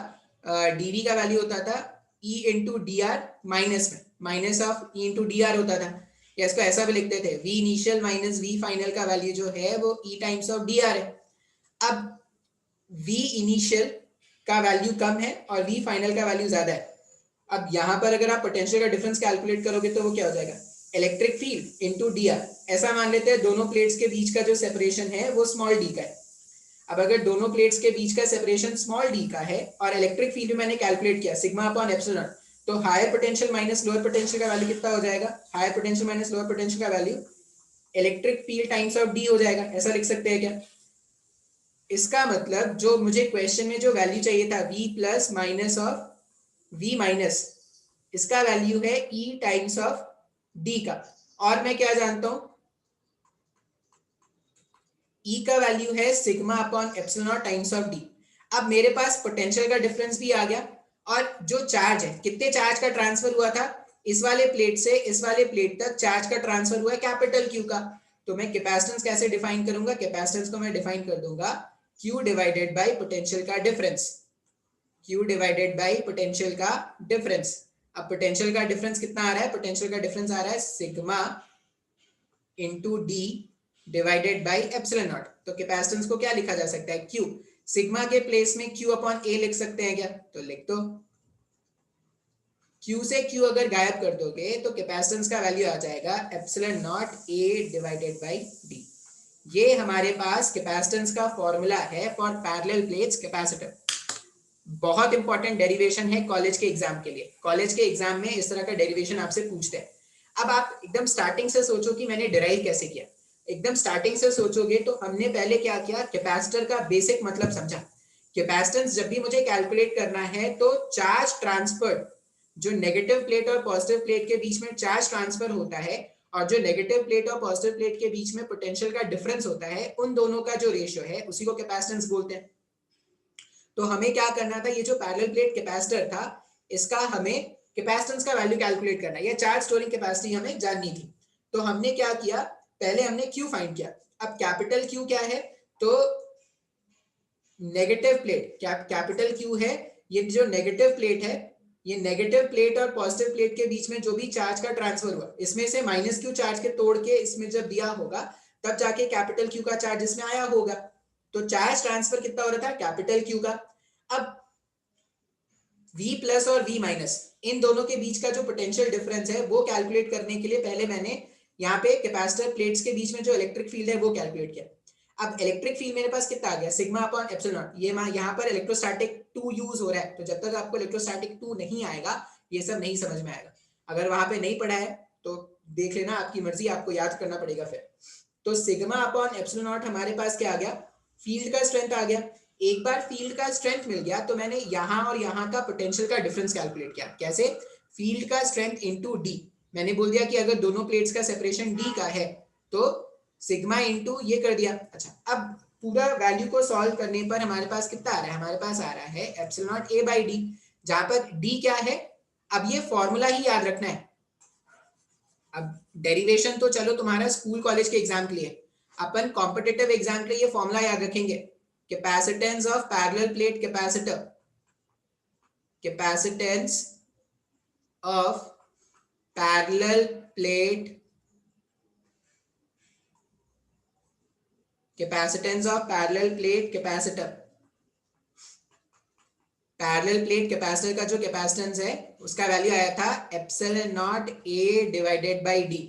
डीवी का वैल्यू होता था E into D R minus में, minus of E into D R होता था, या इसको ऐसा भी लिखते थे, V initial minus V final का वैल्यू जो है वो E times of D R है। अब वी इनिशियल का वैल्यू कम है और वी फाइनल का वैल्यू ज्यादा है। अब यहां पर अगर आप पोटेंशियल का डिफरेंस कैलकुलेट करोगे तो वो क्या हो जाएगा, electric field into D R. ऐसा मान लेते हैं दोनों प्लेट्स के बीच का जो सेपरेशन है वो स्मॉल डी का है। अब अगर दोनों प्लेट्स के बीच का सेपरेशन स्मॉल डी का है और इलेक्ट्रिक फील्ड मैंने कैलकुलेट किया सिग्मा अपॉन एप्सिलॉन, तो higher potential minus lower potential का वैल्यू कितना हो जाएगा, higher potential minus lower potential का value electric field times of D हो जाएगा। ऐसा लिख सकते हैं क्या? इसका मतलब जो मुझे क्वेश्चन में जो वैल्यू चाहिए था v plus minus of v minus, इसका वैल्यू है e टाइम्स ऑफ d का, और मैं क्या जानता हूं, E का वैल्यू है sigma upon epsilon naught times of d। अब मेरे पास पोटेंशियल का डिफरेंस भी आ गया, और जो चार्ज है, कितने चार्ज का ट्रांसफर हुआ था, इस वाले प्लेट से इस वाले प्लेट तक चार्ज का ट्रांसफर हुआ है कैपिटल Q का। तो मैं कैपेसिटेंस कैसे डिफाइन करूंगा, कैपेसिटेंस को मैं डिफाइन कर दूंगा Q डिवाइडेड बाय पोटेंशियल का difference, Q divided by potential का डिफरेंस। अब पोटेंशियल का डिफरेंस कितना आ रहा है, पोटेंशियल का डिफरेंस आ रहा है sigma into D divided by epsilon not. तो कैपेसिटेंस को क्या लिखा जा सकता है, Q। सिग्मा के प्लेस में Q अपॉन A लिख सकते हैं क्या, तो लिख दो। Q से Q अगर गायब कर दोगे तो कैपेसिटेंस का वैल्यू आ जाएगा epsilon not A divided by D। ये हमारे पास कैपेसिटेंस का फॉर्मूला है फॉर पैरेलल प्लेट्स कैपेसिटर। बहुत इंपॉर्टेंट डेरिवेशन है कॉलेज के एग्जाम के लिए, कॉलेज के एग्जाम में इस तरह का डेरिवेशन आपसे पूछते हैं। अब आप एकदम स्टार्टिंग से सोचो कि मैंने डिराइव कैसे किया, एकदम स्टार्टिंग से सोचोगे तो हमने पहले क्या किया, कैपेसिटर का बेसिक मतलब समझा। कैपेसिटेंस जब भी मुझे कैलकुलेट करना है तो चार्ज ट्रांसफर, जो नेगेटिव प्लेट और पॉजिटिव प्लेट के बीच में चार्ज ट्रांसफर होता है और जो नेगेटिव प्लेट और पॉजिटिव प्लेट के बीच में पोटेंशियल का डिफरेंस होता है, उन दोनों का जो रेशियो है उसी को कैपेसिटेंस बोलते हैं। तो हमें क्या करना था, ये जो पैरेलल प्लेट कैपेसिटर था इसका हमें कैपेसिटेंस का वैल्यू कैलकुलेट करना है, या चार्ज स्टोरिंग कैपेसिटी हमें जाननी थी। तो हमने क्या किया, पहले हमने Q फाइंड किया। अब कैपिटल Q क्या है, तो नेगेटिव प्लेट, कैपिटल Q है, ये जो नेगेटिव प्लेट है, ये नेगेटिव प्लेट और पॉजिटिव प्लेट के बीच में जो भी चार्ज का ट्रांसफर हुआ, इसमें से माइनस Q चार्ज के तोड़ के इसमें जब दिया होगा तब जाके कैपिटल Q का चार्ज इसमें आया होगा। तो चार्ज ट्रांसफर कितना हो रहा था, कैपिटल Q का। अब V प्लस और V माइनस, इन दोनों के बीच का जो पोटेंशियल डिफरेंस है वो कैलकुलेट करने के लिए पहले मैंने यहाँ पे कैपेसिटर प्लेट्स के बीच में जो इलेक्ट्रिक फील्ड है वो कैलकुलेट किया। अब इलेक्ट्रिक फील्ड मेरे पास कितना आ गया, सिग्मा अपॉन एप्सिलॉन नॉट। ये यहाँ पर इलेक्ट्रोस्टैटिक 2 यूज हो रहा है, तो जब तक आपको इलेक्ट्रोस्टैटिक 2 नहीं आएगा ये सब नहीं समझ में आएगा। अगर वहां पे नहीं पढ़ा है तो देख लेना, आपकी मर्जी, आपको याद करना पड़ेगा फिर। तो सिग्मा अपॉन एप्सिलॉन नॉट हमारे पास क्या आ गया, फील्ड का स्ट्रेंथ आ गया। एक बार फील्ड का स्ट्रेंथ मिल गया तो मैंने यहाँ और यहाँ का पोटेंशियल का डिफरेंस कैलकुलेट किया। कैसे, फील्ड का स्ट्रेंथ इनटू डी। मैंने बोल दिया कि अगर दोनों प्लेट्स का सेपरेशन डी का है तो सिग्मा इनटू ये कर दिया। अच्छा, अब पूरा वैल्यू को सॉल्व करने पर हमारे पास कितना आ रहा है, हमारे पास आ रहा है epsilon naught A by D, जहां पर डी क्या है, अब ये फॉर्मूला ही याद रखना है। अब डेरिवेशन तो चलो तुम्हारा स्कूल कॉलेज के एग्जाम के लिए, अपन कॉम्पिटिटिव एग्जाम के लिए ये फॉर्मूला याद रखेंगे, capacitance of parallel plate capacitor, capacitance of parallel plate, capacitance of parallel plate capacitor. Parallel plate capacitor का जो कैपेसिटेंस है उसका वैल्यू आया था epsilon naught A divided by D,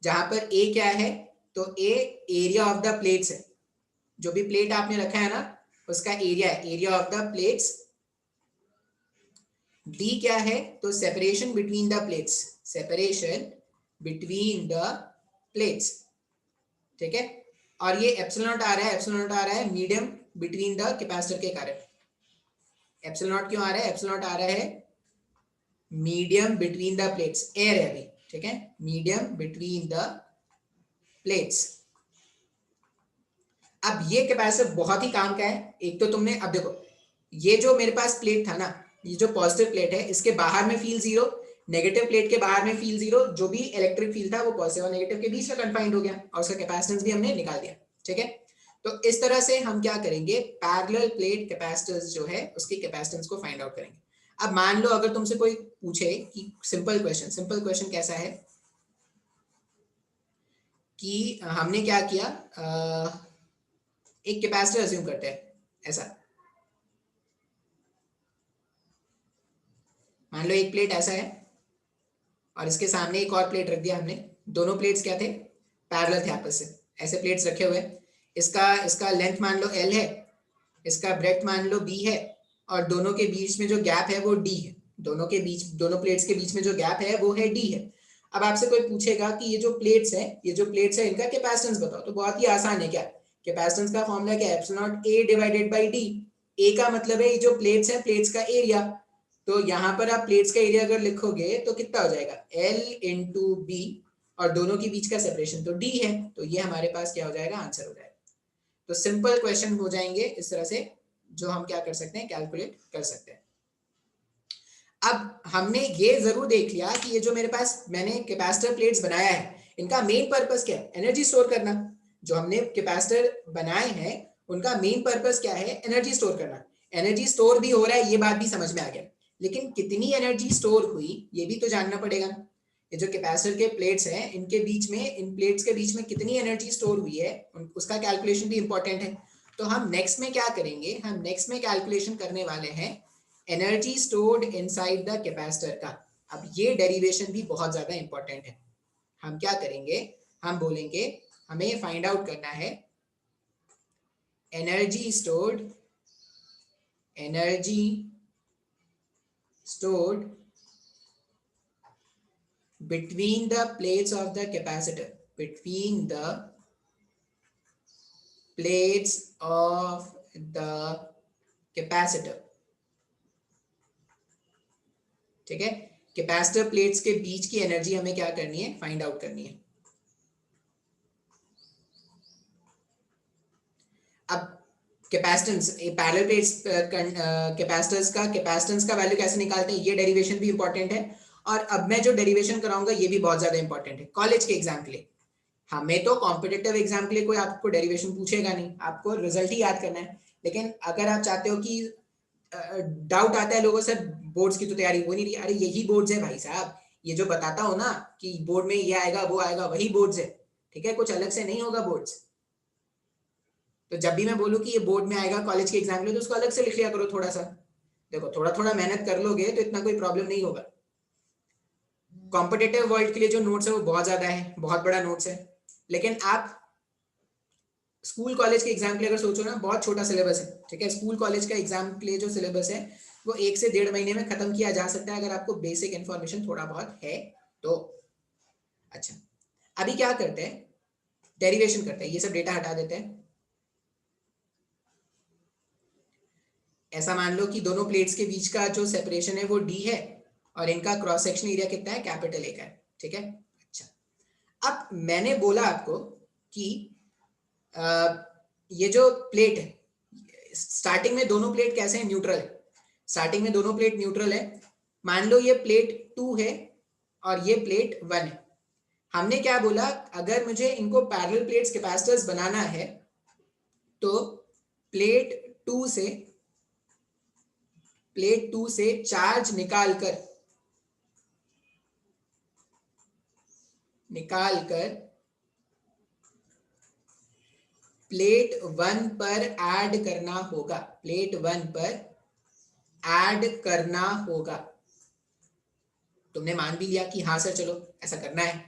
जहां पर ए क्या है, तो ए एरिया ऑफ द प्लेट्स है, जो भी प्लेट आपने रखा है ना उसका एरिया है, area of the plates. D क्या है, तो separation between the plates, separation between the plates, ठीक है। और ये एप्सिलॉन नॉट आ रहा है, एप्सिलॉन नॉट आ रहा है मीडियम बिटवीन द कैपेसिटर के कारण। एप्सिलॉन नॉट क्यों आ रहा है, एप्सिलॉन नॉट आ रहा है medium between the plates, air है अभी, ठीक है, मीडियम बिटवीन द प्लेट्स। अब ये कैपेसिटर बहुत ही काम का है। एक तो तुमने, अब देखो ये जो मेरे पास प्लेट था ना, ये जो पॉजिटिव प्लेट है इसके बाहर में फील्ड जीरो, नेगेटिव प्लेट के बाहर में फील्ड जीरो, जो भी इलेक्ट्रिक फील्ड था वो पॉजिटिव और नेगेटिव के बीच में कन्फाइंड हो गया और उसका कैपेसिटेंस भी हमने निकाल दिया, ठीक है। तो इस तरह से हम क्या करेंगे, पैरेलल प्लेट कैपेसिटर्स जो है उसके कैपेसिटेंस को फाइंड आउट करेंगे। अब मान लो अगर तुमसे कोई पूछे कि सिंपल क्वेश्चन कैसा है कि हमने क्या किया, एक कैपेसिटर अज्यूम करते हैं ऐसा, मान लो एक प्लेट ऐसा है और इसके सामने एक और प्लेट रख दिया हमने, दोनों प्लेट्स क्या थे, पैरेलल थे आपस से, ऐसे प्लेट्स रखे हुए, इसका लेंथ मान लो L है, इसका ब्रेड्थ मान लो B है, और दोनों के बीच में जो गैप है वो D है, दोनों प्लेट्स के बीच में जो गैप है वो है D है। अब आपसे कोई पूछेगा कि ये जो प्लेट्स है इनका कैपेसिटेंस बताओ, तो बहुत ही आसान है, क्या कैपेसिटेंस का फॉर्मूला क्या है, epsilon not A divided by D। A का मतलब है ये जो प्लेट्स है प्लेट्स का एरिया, तो यहाँ पर आप प्लेट्स का एरिया अगर लिखोगे तो कितना हो जाएगा, L इंटू बी, और दोनों के बीच का सेपरेशन तो D है, तो ये हमारे पास क्या हो जाएगा, आंसर हो जाएगा। तो सिंपल क्वेश्चन हो जाएंगे इस तरह से, जो हम क्या कर सकते हैं, कैलकुलेट कर सकते हैं। अब हमने ये जरूर देख लिया कि ये जो मेरे पास मैंने कैपेसिटर प्लेट्स बनाया है इनका मेन पर्पस क्या है, एनर्जी स्टोर करना। जो हमने कैपेसिटर बनाए हैं उनका मेन पर्पस क्या है, एनर्जी स्टोर करना। एनर्जी स्टोर भी हो रहा है, ये बात भी समझ में आ गया, लेकिन कितनी एनर्जी स्टोर हुई ये भी तो जानना पड़ेगा। ये जो कैपेसिटर के प्लेट्स हैं इनके बीच में, इन प्लेट्स के बीच में कितनी एनर्जी स्टोर हुई है उसका कैलकुलेशन भी इंपॉर्टेंट है। तो हम नेक्स्ट में क्या करेंगे, हम नेक्स्ट में कैलकुलेशन करने वाले हैं energy stored inside the capacitor का। अब ये डेरिवेशन भी बहुत ज्यादा इंपॉर्टेंट है। हम क्या करेंगे, हम बोलेंगे हमें फाइंड आउट करना है energy stored between the plates of the capacitor, between the plates of the capacitor, ठीक है। कैपेसिटर प्लेट्स के बीच की एनर्जी हमें क्या करनी है, फाइंड आउट करनी है। अब कैपेसिटेंस, पैरेलल प्लेट्स कैपेसिटेंस का वैल्यू कैसे निकालते हैं, ये डेरिवेशन भी इंपॉर्टेंट है। और अब मैं जो डेरिवेशन कराऊंगा ये भी बहुत ज्यादा इंपॉर्टेंट है कॉलेज के एग्जाम के लिए। हमें तो कॉम्पिटिटिव एग्जाम के लिए कोई आपको डेरिवेशन पूछेगा नहीं, आपको रिजल्ट ही याद करना है। लेकिन अगर आप चाहते हो कि डाउट आता है लोगों से, बोर्ड्स की तो तैयारी हो नहीं रही, अरे यही बोर्ड्स है भाई साहब, ये जो बताता हो ना कि बोर्ड में ये आएगा वो आएगा वही बोर्ड्स है, ठीक है, कुछ अलग से नहीं होगा बोर्ड्स। तो जब भी मैं बोलूँ कि ये बोर्ड में आएगा कॉलेज के एग्जाम के लिए तो उसको अलग से लिख लिया करो थोड़ा सा। देखो थोड़ा थोड़ा मेहनत कर लोगे तो इतना कोई प्रॉब्लम नहीं होगा। कॉम्पिटिटिव वर्ल्ड के लिए जो नोट्स है वो बहुत ज्यादा है, बहुत बड़ा नोट्स है। लेकिन आप स्कूल कॉलेज के एग्जाम के लिए अगर सोचो ना, बहुत छोटा सिलेबस है, ठीक है। स्कूल कॉलेज का एग्जाम के लिए जो सिलेबस है वो 1 से 1.5 महीने में खत्म किया जा सकता है अगर आपको बेसिक इंफॉर्मेशन थोड़ा बहुत है तो। अच्छा, अभी क्या करते हैं, डेरिवेशन करते हैं, ये सब डेटा हटा देते हैं। ऐसा मान लो कि दोनों प्लेट्स के बीच का जो सेपरेशन है वो D है और इनका क्रॉस सेक्शन एरिया कितना है, कैपिटल A का है, ठीक है। अच्छा, अब मैंने बोला आपको कि ये जो प्लेट है, स्टार्टिंग में दोनों प्लेट कैसे हैं, न्यूट्रल है। स्टार्टिंग में दोनों प्लेट न्यूट्रल है। मान लो ये प्लेट 2 है और ये प्लेट 1 है। हमने क्या बोला, अगर मुझे इनको पैरेलल प्लेट्स कैपेसिटर्स बनाना है तो प्लेट 2 से चार्ज निकालकर प्लेट 1 पर ऐड करना होगा, प्लेट 1 पर ऐड करना होगा। तुमने मान भी लिया कि हाँ सर चलो ऐसा करना है,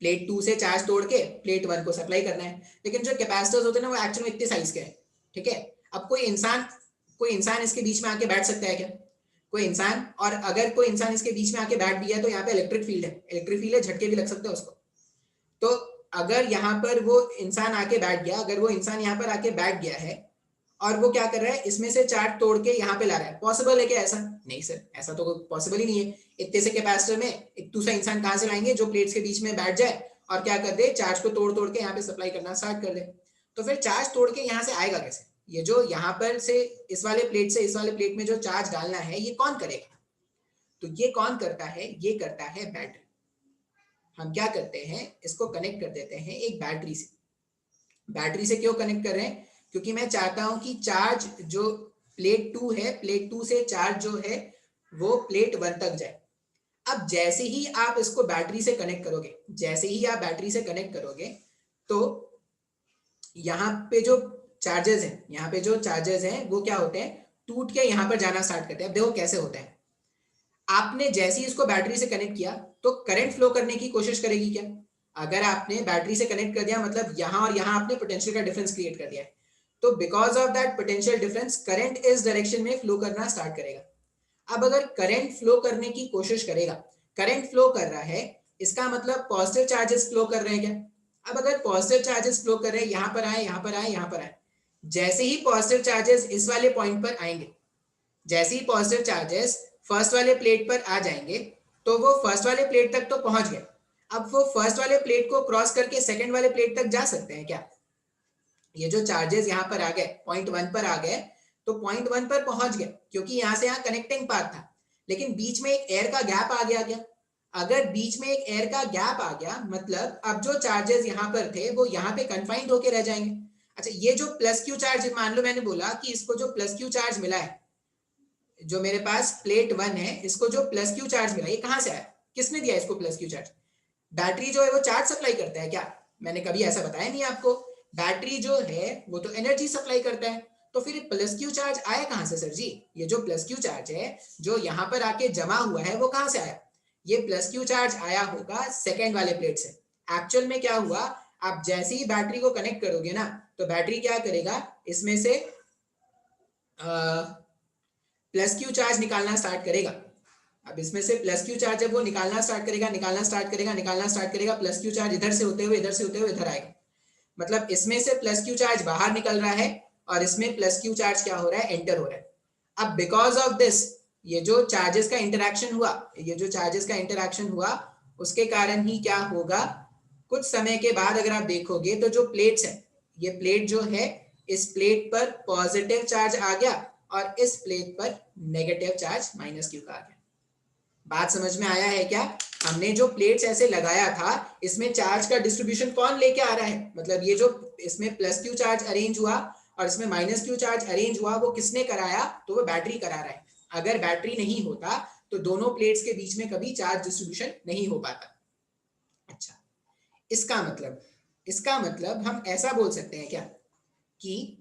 प्लेट 2 से चार्ज तोड़ के प्लेट 1 को सप्लाई करना है। लेकिन जो कैपेसिटर्स होते हैं ना वो एक्चुअल में इतने साइज के हैं, ठीक है। अब कोई इंसान इसके बीच में आके बैठ सकता है क्या? कोई इंसान, और अगर कोई इंसान इसके बीच में आके बैठ भी है तो यहाँ पे इलेक्ट्रिक फील्ड है, झटके भी लग सकते हैं उसको। तो अगर यहाँ पर वो इंसान आके बैठ गया, अगर वो इंसान यहाँ पर आके बैठ गया है और वो क्या कर रहा है, इसमें से चार्ज तोड़ के यहाँ पे ला रहा है, पॉसिबल है क्या ऐसा? नहीं सर, ऐसा तो पॉसिबल ही नहीं है। इतने से कैपेसिटर में एक दूसरा इंसान कहाँ से लाएंगे जो प्लेट्स के बीच में बैठ जाए और क्या कर दे, चार्ज को तोड़ तोड़ के यहाँ पे सप्लाई करना स्टार्ट कर दे। तो फिर चार्ज तोड़ के यहाँ से आएगा कैसे? ये जो यहाँ पर से इस वाले प्लेट से इस वाले प्लेट में जो चार्ज डालना है ये कौन करेगा? तो ये कौन करता है? ये करता है बैटरी। हम क्या करते हैं, इसको कनेक्ट कर देते हैं एक बैटरी से। बैटरी से क्यों कनेक्ट कर रहे हैं? क्योंकि मैं चाहता हूं कि चार्ज जो प्लेट 2 है, प्लेट 2 से चार्ज जो है वो प्लेट 1 तक जाए। अब जैसे ही आप इसको बैटरी से कनेक्ट करोगे, तो यहाँ पे जो चार्जेस हैं वो क्या होते हैं, टूट के यहाँ पर जाना स्टार्ट करते हैं। अब देखो कैसे होता है, आपने जैसे ही इसको बैटरी से कनेक्ट किया तो करंट फ्लो करने की कोशिश करेगी क्या? अगर आपने बैटरी से कनेक्ट कर दिया मतलब यहां और यहां आपने पोटेंशियल का डिफरेंस क्रिएट कर दिया है, तो because of that potential difference current इस डायरेक्शन में फ्लो करना स्टार्ट करेगा। अब अगर करंट फ्लो करने की कोशिश करेगा, करंट फ्लो कर रहा है, इसका मतलब पॉजिटिव चार्जेस फ्लो कर रहे हैं क्या? अब अगर पॉजिटिव चार्जेस फ्लो कर रहे हैं, यहां पर आए, यहां पर आए, यहां पर आए, जैसे ही पॉजिटिव चार्जेस इस वाले पॉइंट पर आएंगे, जैसे ही पॉजिटिव चार्जेस फर्स्ट वाले प्लेट पर आ जाएंगे तो वो फर्स्ट वाले प्लेट तक तो पहुंच गए। अब वो फर्स्ट वाले प्लेट को क्रॉस करके सेकंड वाले प्लेट तक जा सकते हैं क्या? ये जो चार्जेस यहाँ पर आ गए, पॉइंट 1 पर आ गए, तो पॉइंट 1 पर पहुंच गए क्योंकि यहां से यहाँ कनेक्टिंग पाथ था। लेकिन बीच में एक एयर का गैप आ गया क्या? अगर बीच में एक एयर का गैप आ गया मतलब अब जो चार्जेस यहाँ पर थे वो यहाँ पे कन्फाइंड होके रह जाएंगे। अच्छा, ये जो प्लस क्यू चार्ज, मान लो मैंने बोला कि इसको जो प्लस क्यू चार्ज मिला है, जो मेरे पास प्लेट 1 है, इसको जो प्लस क्यू चार्ज मिला, ये कहां से आया? किसने दिया इसको प्लस क्यू चार्ज? बैटरी जो है वो चार्ज सप्लाई करता है क्या? मैंने कभी ऐसा बताया नहीं आपको। बैटरी जो है वो तो एनर्जी सप्लाई करता है। तो फिर प्लस क्यू चार्ज आया कहां से सर जी? ये जो प्लस क्यू चार्ज है जो यहाँ पर आके जमा हुआ है वो कहां से आया? ये प्लस क्यू चार्ज आया होगा सेकेंड वाले प्लेट से। एक्चुअल में क्या हुआ, आप जैसे ही बैटरी को कनेक्ट करोगे ना तो बैटरी क्या करेगा, इसमें से प्लस क्यू चार्ज निकालना स्टार्ट करेगा। अब इसमें से प्लस क्यू चार्ज जब वो निकालना स्टार्ट करेगा, प्लस क्यू चार्ज इधर से होते हुए इधर आएगा। मतलब इसमें से प्लस क्यू चार्ज बाहर निकल रहा है और इसमें प्लस क्यू चार्ज क्या हो रहा है, एंटर हो रहा है। अब बिकॉज ऑफ दिस, ये जो चार्जेस का इंटरैक्शन हुआ उसके कारण ही क्या होगा, कुछ समय के बाद अगर आप देखोगे तो जो प्लेट्स है, ये प्लेट जो है, इस प्लेट पर पॉजिटिव चार्ज आ गया और इस प्लेट पर नेगेटिव चार्ज माइनस क्यू का आ गया। बात समझ में आया है क्या? हमने जो प्लेट्स ऐसे लगाया था इसमें चार्ज का डिस्ट्रीब्यूशन कौन लेके आ रहा है, मतलब ये जो इसमें प्लस क्यू चार्ज अरेंज हुआ और इसमें माइनस क्यू चार्ज अरेंज हुआ, वो किसने कराया? तो वो बैटरी करा रहा है। अगर बैटरी नहीं होता तो दोनों प्लेट्स के बीच में कभी चार्ज डिस्ट्रीब्यूशन नहीं हो पाता। अच्छा, इसका मतलब हम ऐसा बोल सकते हैं क्या कि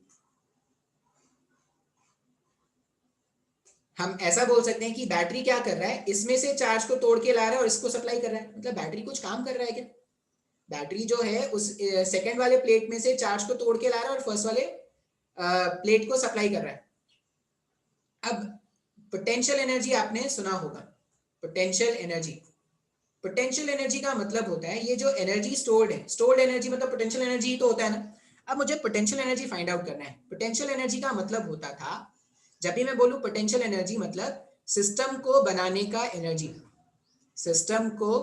बैटरी क्या कर रहा है, इसमें से चार्ज को तोड़ के ला रहा है और इसको सप्लाई कर रहा है। मतलब बैटरी कुछ काम कर रहा है क्या? बैटरी जो है उस सेकंड वाले प्लेट में से चार्ज को तोड़ के ला रहा है और फर्स्ट वाले प्लेट को सप्लाई कर रहा है। अब पोटेंशियल एनर्जी आपने सुना होगा, पोटेंशियल एनर्जी का मतलब होता है ये जो एनर्जी स्टोर्ड एनर्जी, मतलब पोटेंशियल एनर्जी ही तो होता है ना। अब मुझे पोटेंशियल एनर्जी फाइंड आउट करना है। पोटेंशियल एनर्जी का मतलब होता था, जब भी मैं बोलूं पोटेंशियल एनर्जी मतलब सिस्टम को बनाने का एनर्जी, सिस्टम को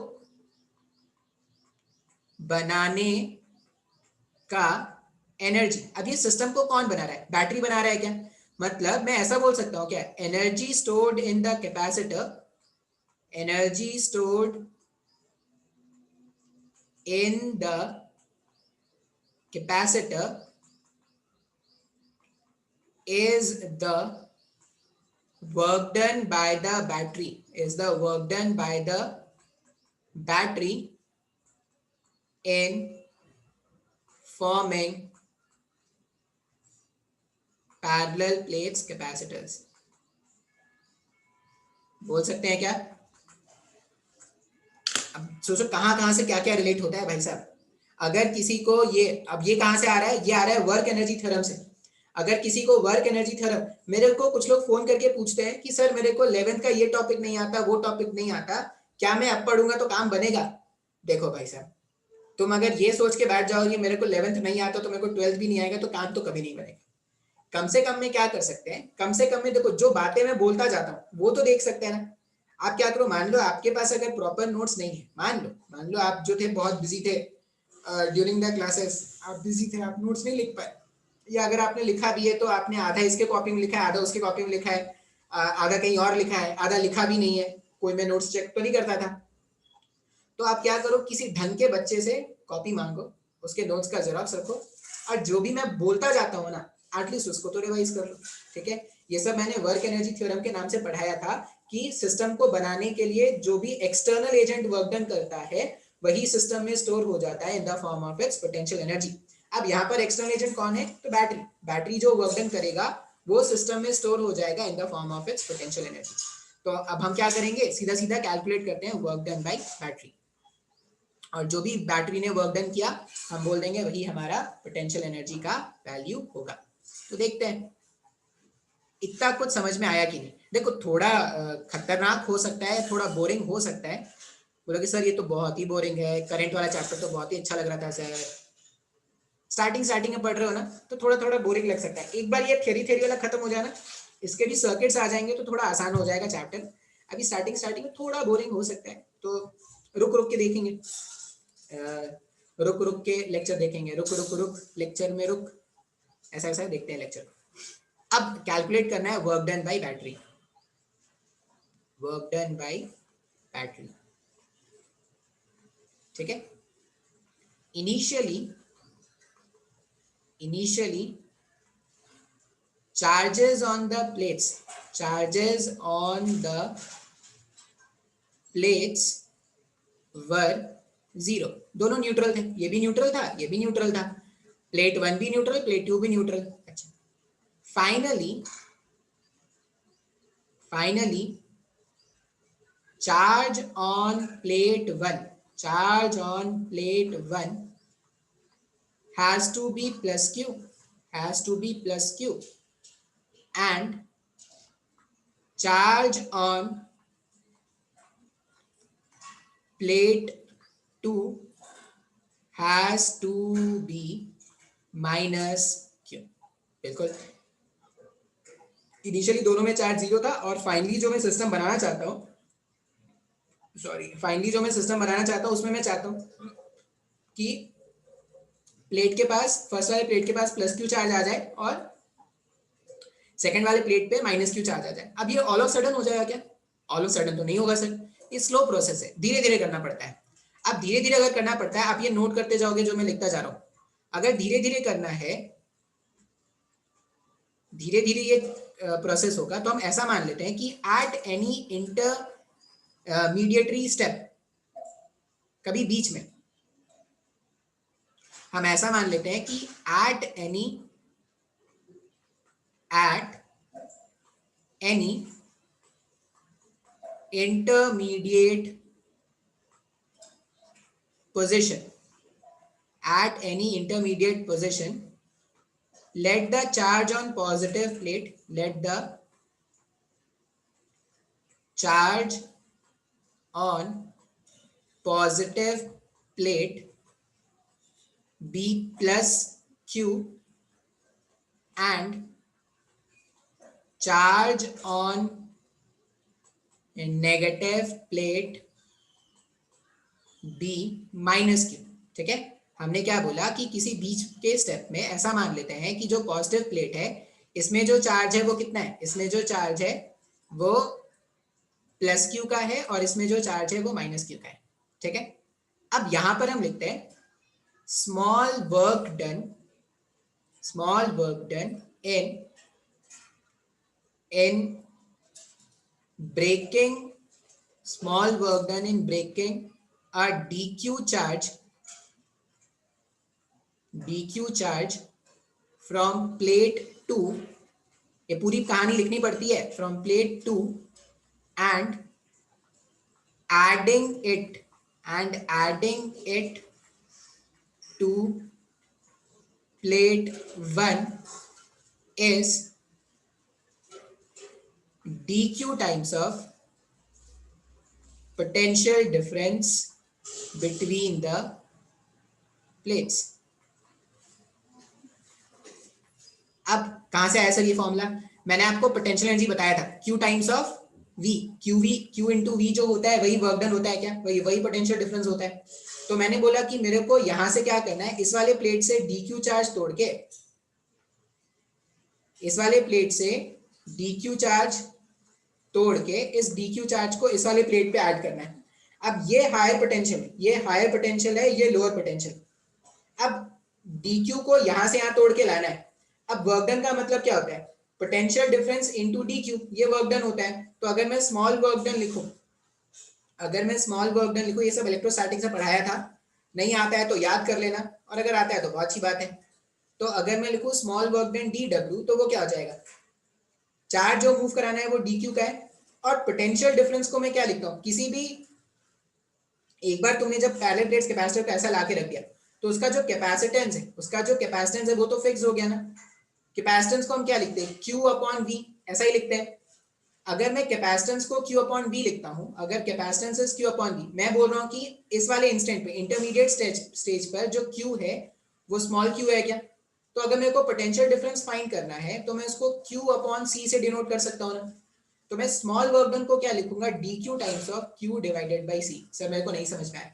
बनाने का एनर्जी। अब ये सिस्टम को कौन बना रहा है, बैटरी बना रहा है क्या? मतलब मैं ऐसा बोल सकता हूं क्या, energy stored in the capacitor, energy stored in the capacitor is the work done by the battery, is the work done by the battery in forming parallel plates capacitors. बोल सकते हैं क्या? अब सोचो कहां कहां से क्या क्या रिलेट होता है भाई साहब. अगर किसी को ये, अब ये कहां से आ रहा है, ये आ रहा है वर्क एनर्जी थ्योरम से. अगर किसी को वर्क एनर्जी थ्योरम, मेरे को कुछ लोग फोन करके पूछते हैं कि सर मेरे को 11th का ये टॉपिक नहीं आता, वो टॉपिक नहीं आता, क्या मैं अब पढ़ूंगा तो काम बनेगा? देखो भाई साहब, तुम अगर ये सोच के बैठ जाओगे मेरे को 11th नहीं आता तो मेरे को 12th भी नहीं आएगा, तो काम तो कभी नहीं बनेगा. कम से कम में क्या कर सकते हैं, कम से कम में देखो जो बातें मैं बोलता जाता हूँ वो तो देख सकते हैं ना. आप क्या करो, मान लो आपके पास अगर प्रॉपर नोट्स नहीं है, मान लो आप जो थे बहुत बिजी थे ड्यूरिंग द क्लासेस, आप बिजी थे, आप नोट्स नहीं लिख पाए, या अगर आपने लिखा भी है तो आपने आधा इसके कॉपी में लिखा है, आधा उसके कॉपी में लिखा है, आधा कहीं और लिखा है, आधा लिखा भी नहीं है, कोई मैं नोट्स चेक तो नहीं करता था. तो आप क्या करो, किसी ढंग के बच्चे से कॉपी मांगो, उसके नोट्स का जेरॉक्स रखो, और जो भी मैं बोलता जाता हूँ ना एटलीस्ट उसको तो रिवाइज कर लो. ठीक है, ये सब मैंने वर्क एनर्जी थ्योरम के नाम से पढ़ाया था कि सिस्टम को बनाने के लिए जो भी एक्सटर्नल एजेंट वर्क डन करता है वही सिस्टम में स्टोर हो जाता है in the form of its potential energy. अब यहाँ पर एक्सटर्नल एजेंट कौन है? तो बैटरी. बैटरी जो वर्क डन करेगा वो सिस्टम में स्टोर हो जाएगा in the form of its potential energy. तो अब हम क्या करेंगे, सीधा सीधा कैलकुलेट करते हैं वर्क डन बाय बैटरी, और जो भी बैटरी ने वर्क डन किया हम बोल देंगे वही हमारा पोटेंशियल एनर्जी का वैल्यू होगा. तो देखते हैं इतना कुछ समझ में आया कि नहीं. देखो थोड़ा खतरनाक हो सकता है, थोड़ा बोरिंग हो सकता है. बोलोगे सर ये तो बहुत ही बोरिंग है, करंट वाला चैप्टर तो बहुत ही अच्छा लग रहा था सर. स्टार्टिंग में पढ़ रहे हो ना तो थोड़ा थोड़ा बोरिंग लग सकता है. एक बार ये थ्योरी वाला खत्म हो जाना, इसके भी सर्किट्स आ जाएंगे तो थोड़ा आसान हो जाएगा चैप्टर. अभी स्टार्टिंग में थोड़ा बोरिंग हो सकता है, तो रुक रुक के देखेंगे, रुक रुक के लेक्चर देखेंगे, रुक लेक्चर में रुक, ऐसा ऐसा देखते हैं लेक्चर. अब कैलकुलेट करना है work done by battery, work done by battery. ठीक है, initially charges on the plates were 0. दोनों न्यूट्रल थे, ये भी न्यूट्रल था, ये भी न्यूट्रल था. प्लेट 1 भी न्यूट्रल, प्लेट 2 भी न्यूट्रल. अच्छा, finally charge on plate 1 has to be plus q, and charge on plate 2 has to be minus q. बिल्कुल, इनिशियली दोनों में चार्ज 0 था, और फाइनली जो मैं सिस्टम बनाना चाहता हूँ उसमें मैं चाहता हूँ कि प्लेट के पास, फर्स्ट वाले प्लेट के पास प्लस क्यू चार्ज आ जाए और सेकंड वाले प्लेट पे माइनस क्यू चार्ज आ जाए. अब ये ऑल ऑफ सडन हो जाएगा क्या? ऑल ऑफ सडन तो नहीं होगा सर, ये स्लो प्रोसेस है, धीरे धीरे करना पड़ता है. अब धीरे धीरे अगर करना पड़ता है, आप ये नोट करते जाओगे जो मैं लिखता जा रहा हूँ. अगर धीरे धीरे करना है, धीरे धीरे ये प्रोसेस होगा, तो हम ऐसा मान लेते हैं कि एट एनी इंटरमीडिएटरी स्टेप, कभी बीच में हम ऐसा मान लेते हैं कि at any intermediate position, let the charge on positive plate be plus q, and charge on a negative plate b minus q. ठीक है, हमने क्या बोला कि किसी बीच के स्टेप में ऐसा मान लेते हैं कि जो पॉजिटिव प्लेट है इसमें जो चार्ज है वो कितना है, इसमें जो चार्ज है वो प्लस क्यू का है और इसमें जो चार्ज है वो माइनस क्यू का है. ठीक है, अब यहां पर हम लिखते हैं small work done in breaking small work done in breaking a dq charge from plate 2, ये पूरी कहानी लिखनी पड़ती है, from plate 2 and adding it to plate 1 is dq times of potential difference between the plates. अब कहां से आया सर ये फॉर्मूला? मैंने आपको पोटेंशियल एनर्जी बताया था, Q times of V, Q into V जो होता है वही वर्क डन होता है क्या? वही पोटेंशियल डिफरेंस होता है। तो मैंने बोला कि मेरे को यहां से क्या करना है, इस वाले प्लेट से dq चार्ज तोड़ के, इस वाले प्लेट से dq चार्ज तोड़ के इस dq चार्ज को इस वाले प्लेट पे ऐड करना है। अब ये हायर पोटेंशियल है, ये लोअर पोटेंशियल। अब dq को यहां से यहां तोड़ के लाना है। अब वर्क डन का मतलब क्या होता है? पोटेंशियल डिफरेंस इनटू dq, ये वर्क डन होता है। तो अगर मैं स्मॉल वर्क डन लिखूं, ये सब इलेक्ट्रोस्टैटिक से पढ़ाया था, नहीं आता है तो याद कर लेना, और अगर आता है तो बहुत अच्छी बात है। तो अगर मैं लिखूं स्मॉल वर्क डन dw, तो वो क्या हो जाएगा? चार्ज जो मूव कराना है वो dq का है, और पोटेंशियल डिफरेंस को मैं क्या लिखता हूँ, किसी भी, एक बार तुमने जब पैरेलल प्लेट्स कैपेसिटर को ऐसा लाके रख दिया तो उसका जो कैपेसिटेंस है वो तो फिक्स हो गया ना। कैपेसिटेंस को हम क्या लिखते हैं? Q अपॉन V, ऐसा ही लिखते हैं। अगर मैं कैपेसिटेंस को Q अपॉन V लिखता हूं, अगर capacitance is Q upon V, मैं बोल रहा हूं कि इस वाले इंस्टेंट पे, इंटरमीडिएट स्टेज पर जो Q है वो स्मॉल q है क्या? तो अगर मेरे को पोटेंशियल डिफरेंस फाइंड करना है तो मैं इसको Q अपॉन C से डिनोट कर सकता हूं ना। तो मैं स्मॉल वर्क डन को क्या लिखूंगा? dq times of Q divided by C। Sir मेरे को नहीं समझ में आया।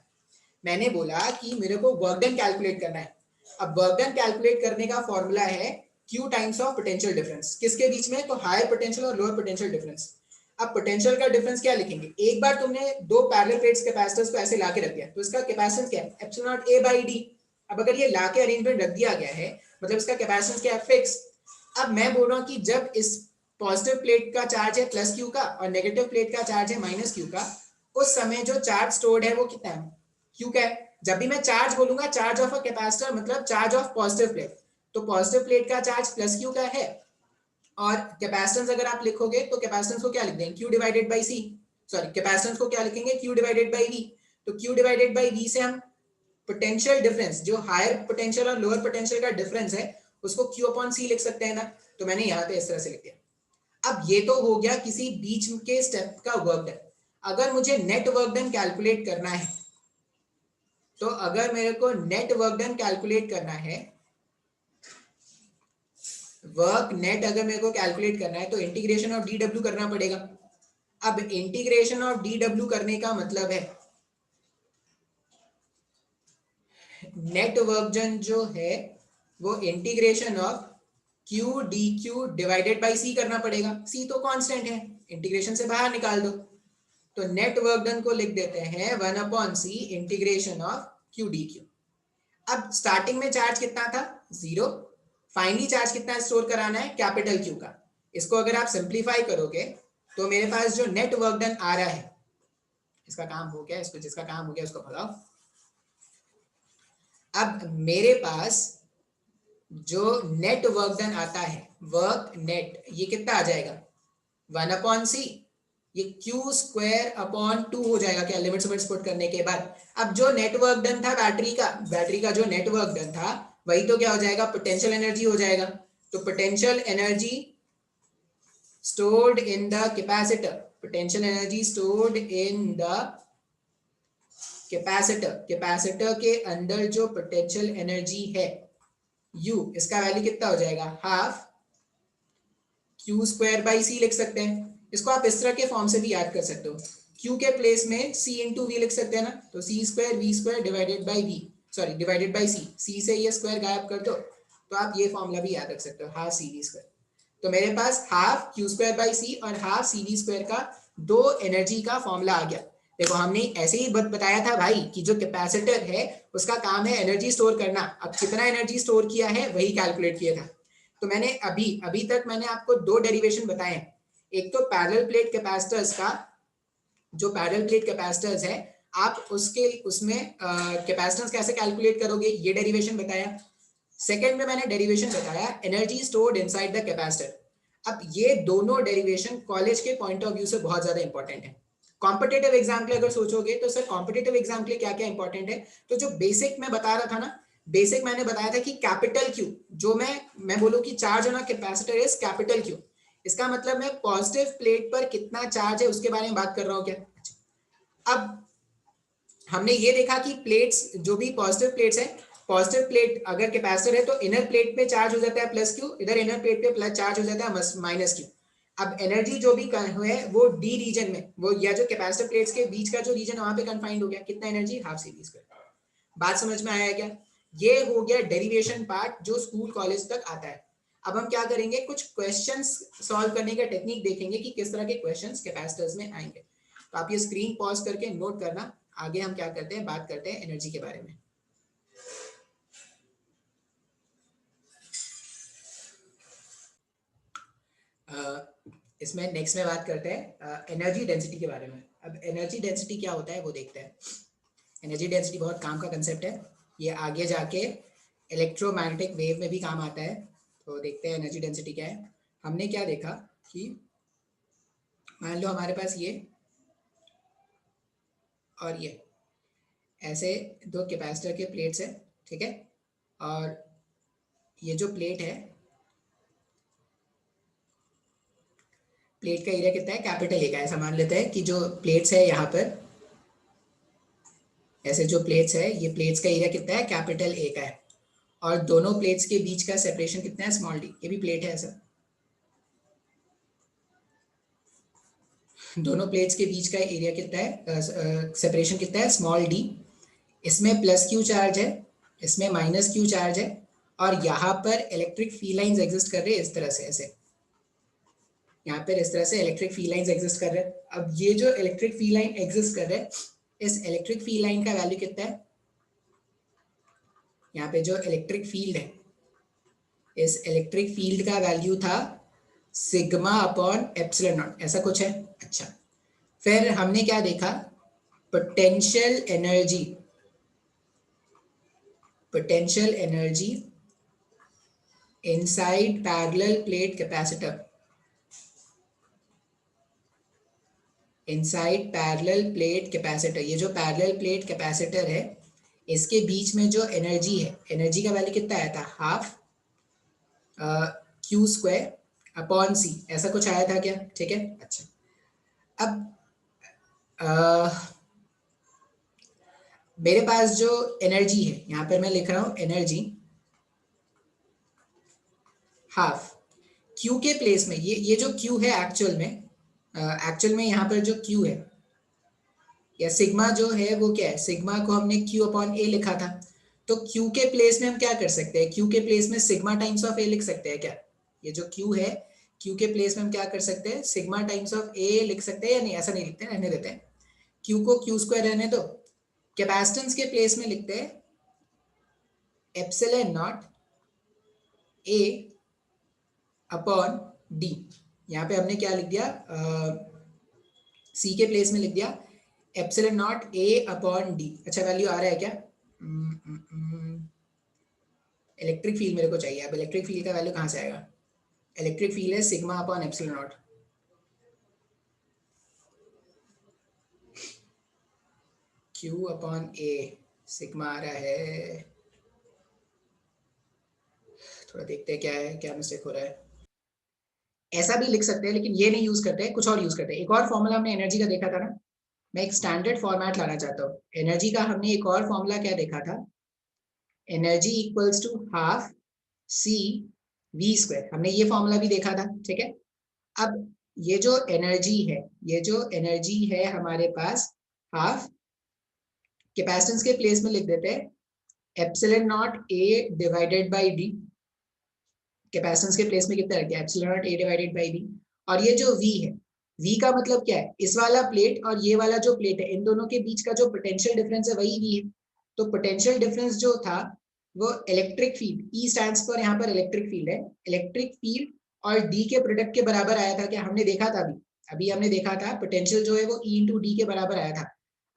मैंने बोला कि मेरे को वर्क डन कैलकुलेट करना है। अब वर्क डन कैलकुलेट करने का फॉर्मूला है Q times of potential difference, किसके बीच में? तो हायर पोटेंशियल और लोअर पोटेंशियल डिफरेंस। अब पोटेंशियल का डिफरेंस क्या लिखेंगे? एक बार तुमने दो पैरेलल प्लेट्स कैपेसिटर्स को ऐसे लाके रख दिया तो इसका कैपेसिटेंस क्या है? Epsilon not A by D। अब अगर ये लाके अरेंजमेंट रख दिया गया है मतलब इसका कैपेसिटेंस क्या है? फिक्स। अब मैं बोल रहा हूँ कि जब इस पॉजिटिव प्लेट का चार्ज है प्लस Q का और नेगेटिव प्लेट का चार्ज है माइनस Q का, उस समय जो चार्ज स्टोर्ड है वो कितना है? Q का है। जब भी मैं चार्ज बोलूंगा, चार्ज ऑफ अ कैपेसिटर मतलब चार्ज ऑफ पॉजिटिव प्लेट, तो पॉजिटिव प्लेट का चार्ज प्लस Q का है, और कैपेसिटेंस अगर आप लिखोगे तो कैपेसिटेंस को क्या लिख देंगे? Q divided by C। Sorry, capacitance को क्या लिखेंगे? Q divided by V। तो Q डिवाइडेड बाई V से हम पोटेंशियल डिफरेंस, जो हायर पोटेंशियल और लोअर पोटेंशियल का डिफरेंस है, उसको Q अपॉन C लिख सकते हैं ना। तो मैंने यहाँ पे इस तरह से लिख दिया। अब ये तो हो गया किसी बीच के स्टेप का वर्क डन। अगर मुझे नेट वर्क डन कैलकुलेट करना है, तो अगर मेरे को नेट वर्क डन कैलकुलेट करना है, वर्क नेट अगर मेरे को कैलकुलेट करना है तो इंटीग्रेशन ऑफ dw करना पड़ेगा। अब इंटीग्रेशन ऑफ dw करने का मतलब है नेट वर्क डन जो है वो integration of q dq divided by c करना पड़ेगा। c तो कांस्टेंट है, इंटीग्रेशन से बाहर निकाल दो। तो नेट वर्क डन को लिख देते हैं 1 upon c integration of q dq। अब स्टार्टिंग में चार्ज कितना था? 0। फाइनली चार्ज कितना स्टोर कराना है? कैपिटल Q का। इसको अगर आप सिंप्लीफाई करोगे तो मेरे पास जो नेट वर्क डन आ रहा है, इसका काम हो गया, इसको जिसका काम हो गया उसको भगाओ। अब मेरे पास जो नेट वर्क डन आता है, वर्क नेट, ये कितना आ जाएगा? 1 अपॉन c, ये Q स्क्वायर अपॉन 2 हो जाएगा क्या लिमिट्स पुट करने के बाद। अब जो नेटवर्क डन था बैटरी का जो नेटवर्क डन था वही तो क्या हो जाएगा? पोटेंशियल एनर्जी हो जाएगा। तो potential energy stored in the capacitor, potential energy stored in the capacitor के अंदर जो पोटेंशियल एनर्जी है U, इसका वैल्यू कितना हो जाएगा? Half Q square by C लिख सकते हैं। इसको आप इस तरह के फॉर्म से भी याद कर सकते हो, Q के प्लेस में C इंटू V लिख सकते हैं ना। तो C square V square divided by V, sorry divided by C से ये स्क्वायर गायब कर दो तो आप ये फॉर्मूला भी याद रख सकते हो, हाफ CV स्क्वायर। तो मेरे पास half Q square by C और हाफ CV स्क्वायर का दो एनर्जी का फॉर्मूला आ गया। देखो हमने ऐसे ही बताया था भाई कि जो कैपेसिटर है उसका काम है एनर्जी स्टोर करना। अब कितना एनर्जी स्टोर किया है वही कैलकुलेट किया था। तो मैंने अभी तक मैंने आपको दो डेरिवेशन बताए हैं। एक तो पैरेलल प्लेट कैपेसिटर्स का, जो पैरेलल प्लेट कैपेसिटर्स है आप उसमें कैपेसिटेंस कैसे कैलकुलेट करोगे ये डेरिवेशन बताया। सेकंड में मैंने डेरिवेशन बताया energy stored inside the capacitor. अब ये दोनों डेरिवेशन कॉलेज के पॉइंट ऑफ व्यू से बहुत ज्यादा इंपॉर्टेंट है। कॉम्पिटिटिव एग्जाम के लिए अगर सोचोगे तो सर कॉम्पिटिटिव एग्जाम के लिए क्या क्या इंपॉर्टेंट है, तो जो बेसिक मैं बता रहा था ना, बेसिक मैंने बताया था कि कैपिटल क्यू, जो मैं बोलूं कि charge on a capacitor is capital Q, इसका मतलब मैं पॉजिटिव प्लेट पर कितना चार्ज है उसके बारे में बात कर रहा हूं क्या। अब हमने ये देखा कि प्लेट्स, जो भी पॉजिटिव प्लेट्स है, पॉजिटिव प्लेट अगर कैपेसिटर है तो इनर प्लेट पे चार्ज हो जाता है प्लस क्यू, इधर इनर प्लेट पे प्लस चार्ज हो जाता है माइनस क्यू। अब एनर्जी जो भी है वो डी रीजन में, वो या जो कैपेसिटर प्लेट्स के बीच का जो रीजन वहां पे कन्फाइंड हो गया, कितना energy, half C V square. बात समझ में आया क्या। ये हो गया डेरिवेशन पार्ट जो स्कूल कॉलेज तक आता है। अब हम क्या करेंगे, कुछ क्वेश्चंस सॉल्व करने का टेक्निक देखेंगे कि किस तरह के क्वेश्चंस कैपेसिटर्स में आएंगे। तो आप ये स्क्रीन पॉज करके नोट करना। आगे हम क्या करते हैं, बात करते हैं एनर्जी के बारे में। इसमें नेक्स्ट में बात करते हैं एनर्जी डेंसिटी के बारे में। अब एनर्जी डेंसिटी क्या होता है वो देखते हैं। एनर्जी डेंसिटी बहुत काम का कंसेप्ट है, ये आगे जाके इलेक्ट्रोमैग्नेटिक वेव में भी काम आता है। तो देखते हैं एनर्जी डेंसिटी क्या है। हमने क्या देखा कि मान लो हमारे पास ये और ये ऐसे दो कैपेसिटर के प्लेट्स है, ठीक है। और ये जो प्लेट है, प्लेट का एरिया कितना है, कैपिटल ए का। ऐसा मान लेते हैं कि जो प्लेट्स है यहाँ पर, ऐसे जो प्लेट्स है, ये प्लेट्स का एरिया कितना है, कैपिटल ए का है। और दोनों प्लेट्स के बीच का सेपरेशन कितना है, स्मॉल डी। ये भी प्लेट है ऐसा, दोनों प्लेट्स के बीच का एरिया कितना है, सेपरेशन कितना है, स्मॉल डी। इसमें प्लस क्यू चार्ज है, इसमें माइनस क्यू चार्ज है, और यहाँ पर इलेक्ट्रिक फील्ड लाइंस एग्जिस्ट कर रहे हैं इस तरह से, ऐसे यहाँ पर इस तरह से इलेक्ट्रिक फील्ड लाइंस एग्जिस्ट कर रहे हैं। अब ये जो इलेक्ट्रिक फील्ड लाइन एग्जिस्ट कर रहे हैं, इस इलेक्ट्रिक फील्ड लाइन का वैल्यू कितना है, यहाँ पे जो इलेक्ट्रिक फील्ड है, इस इलेक्ट्रिक फील्ड का वैल्यू था सिग्मा अपॉन एप्सिलॉन नॉट, ऐसा कुछ है। अच्छा, फिर हमने क्या देखा, potential energy, potential energy inside parallel plate capacitor, inside parallel plate capacitor. ये जो पैरेलल प्लेट कैपेसिटर है, इसके बीच में जो एनर्जी है, एनर्जी का वैल्यू कितना आया था, हाफ क्यू स्क्वायर अपॉन सी, ऐसा कुछ आया था क्या, ठीक है। अच्छा, अब मेरे पास जो एनर्जी है, यहाँ पर मैं लिख रहा हूं एनर्जी हाफ क्यू के प्लेस में, ये जो क्यू है एक्चुअल में यहाँ पर जो क्यू है या सिग्मा जो है वो क्या है, सिग्मा को हमने क्यू अपॉन ए लिखा था। तो क्यू के प्लेस में हम क्या कर सकते हैं, क्यू के प्लेस में सिग्मा टाइम्स ऑफ ए लिख सकते हैं क्या। ये जो क्यू है, क्यू के प्लेस में हम क्या कर सकते हैं, सिग्मा टाइम्स ऑफ ए लिख सकते हैं या नहीं, ऐसा नहीं लिखते, रहने देते हैं, क्यू को क्यू स्क्वायर रहने दो। कैपेसिटेंस के प्लेस में लिखते हैं एप्सिलॉन नॉट ए अपॉन डी। यहाँ पे हमने क्या लिख दिया, सी के प्लेस में लिख दिया एप्सिलॉन नॉट ए अपॉन डी। अच्छा, वैल्यू आ रहा है क्या, इलेक्ट्रिक फील्ड मेरे को चाहिए। अब इलेक्ट्रिक फील्ड का वैल्यू कहाँ से आएगा, इलेक्ट्रिक फील्ड है sigma upon epsilon naught, Q upon A, sigma आ रहा है, थोड़ा देखते हैं क्या है, क्या मिस्टेक हो रहा है। ऐसा भी लिख सकते हैं लेकिन ये नहीं यूज करते हैं, कुछ और यूज करते हैं। एक और फॉर्मूला हमने एनर्जी का देखा था ना, मैं एक स्टैंडर्ड फॉर्मेट लाना चाहता हूँ एनर्जी का। हमने एक और फॉर्मूला क्या देखा था, energy equals to half C V square, हमने ये फॉर्मूला भी देखा था, ठीक है। अब ये जो एनर्जी है, ये जो एनर्जी है हमारे पास, हाफ कैपेसिटेंस के प्लेस में लिख देते हैं epsilon naught A divided by D. Capacitance के प्लेस में कितना रख दिया, epsilon naught A divided by D. और ये जो v है, V का मतलब क्या है, इस वाला प्लेट और ये वाला जो प्लेट है इन दोनों के बीच का जो पोटेंशियल डिफरेंस है वही V है। तो पोटेंशियल डिफरेंस जो था वो electric field, E stands for यहाँ पर इलेक्ट्रिक फील्ड है, इलेक्ट्रिक फील्ड और D के प्रोडक्ट के बराबर आया था। क्या हमने देखा था अभी हमने देखा था पोटेंशियल जो है वो E इंटू डी के बराबर आया था।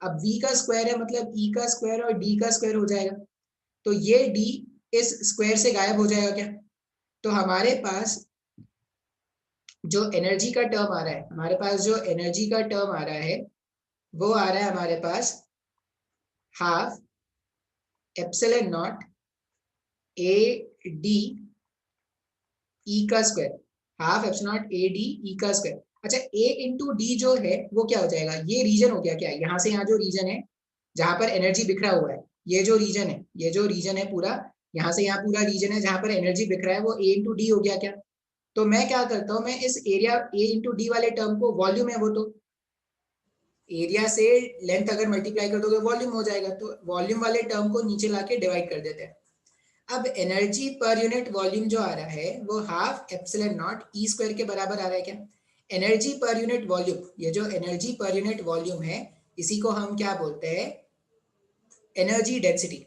अब V का स्क्वायर है मतलब E का स्क्वायर और D का स्क्वायर हो जाएगा, तो ये D इस स्क्वायर से गायब हो जाएगा क्या। तो हमारे पास जो एनर्जी का टर्म आ रहा है, हमारे पास जो एनर्जी का टर्म आ रहा है वो आ रहा है हमारे पास half epsilon naught A D E का square, half epsilon naught A D E का स्क्वायर। अच्छा, ए इंटू डी जो है वो क्या हो जाएगा, ये रीजन हो गया क्या, यहाँ से यहाँ जो रीजन है जहां पर एनर्जी बिखरा हुआ है, ये जो रीजन है, ये जो रीजन है पूरा, यहाँ से यहाँ पूरा रीजन है जहां पर एनर्जी बिखरा है, वो ए इंटू डी हो गया क्या। तो मैं क्या करता हूँ, मैं इस एरिया ए इंटू डी वाले टर्म को, वॉल्यूम है वो, तो एरिया से लेंथ अगर मल्टीप्लाई कर दोगे वॉल्यूम हो जाएगा, तो वॉल्यूम वाले टर्म को नीचे लाके डिवाइड कर देते हैं। अब एनर्जी पर यूनिट वॉल्यूम जो आ रहा है वो half epsilon naught E square के बराबर आ रहा है क्या। एनर्जी पर यूनिट वॉल्यूम, ये जो एनर्जी पर यूनिट वॉल्यूम है इसी को हम क्या बोलते हैं, एनर्जी डेंसिटी।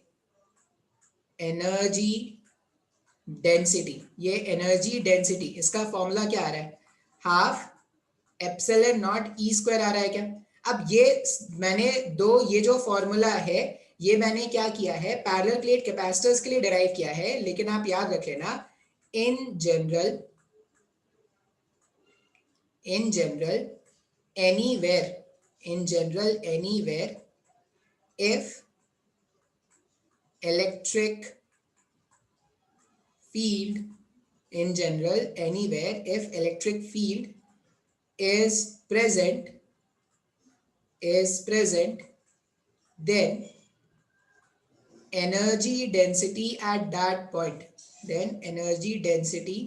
एनर्जी डेंसिटी, ये एनर्जी डेंसिटी, इसका फॉर्मूला क्या आ रहा है, half epsilon naught E square आ रहा है क्या। अब ये मैंने ये जो फॉर्मूला है ये मैंने क्या किया है, पैरेलल प्लेट कैपेसिटर्स के लिए डिराइव किया है, लेकिन आप याद रख लेना in general anywhere if electric field in general anywhere if electric field is present then energy density at that point, then energy density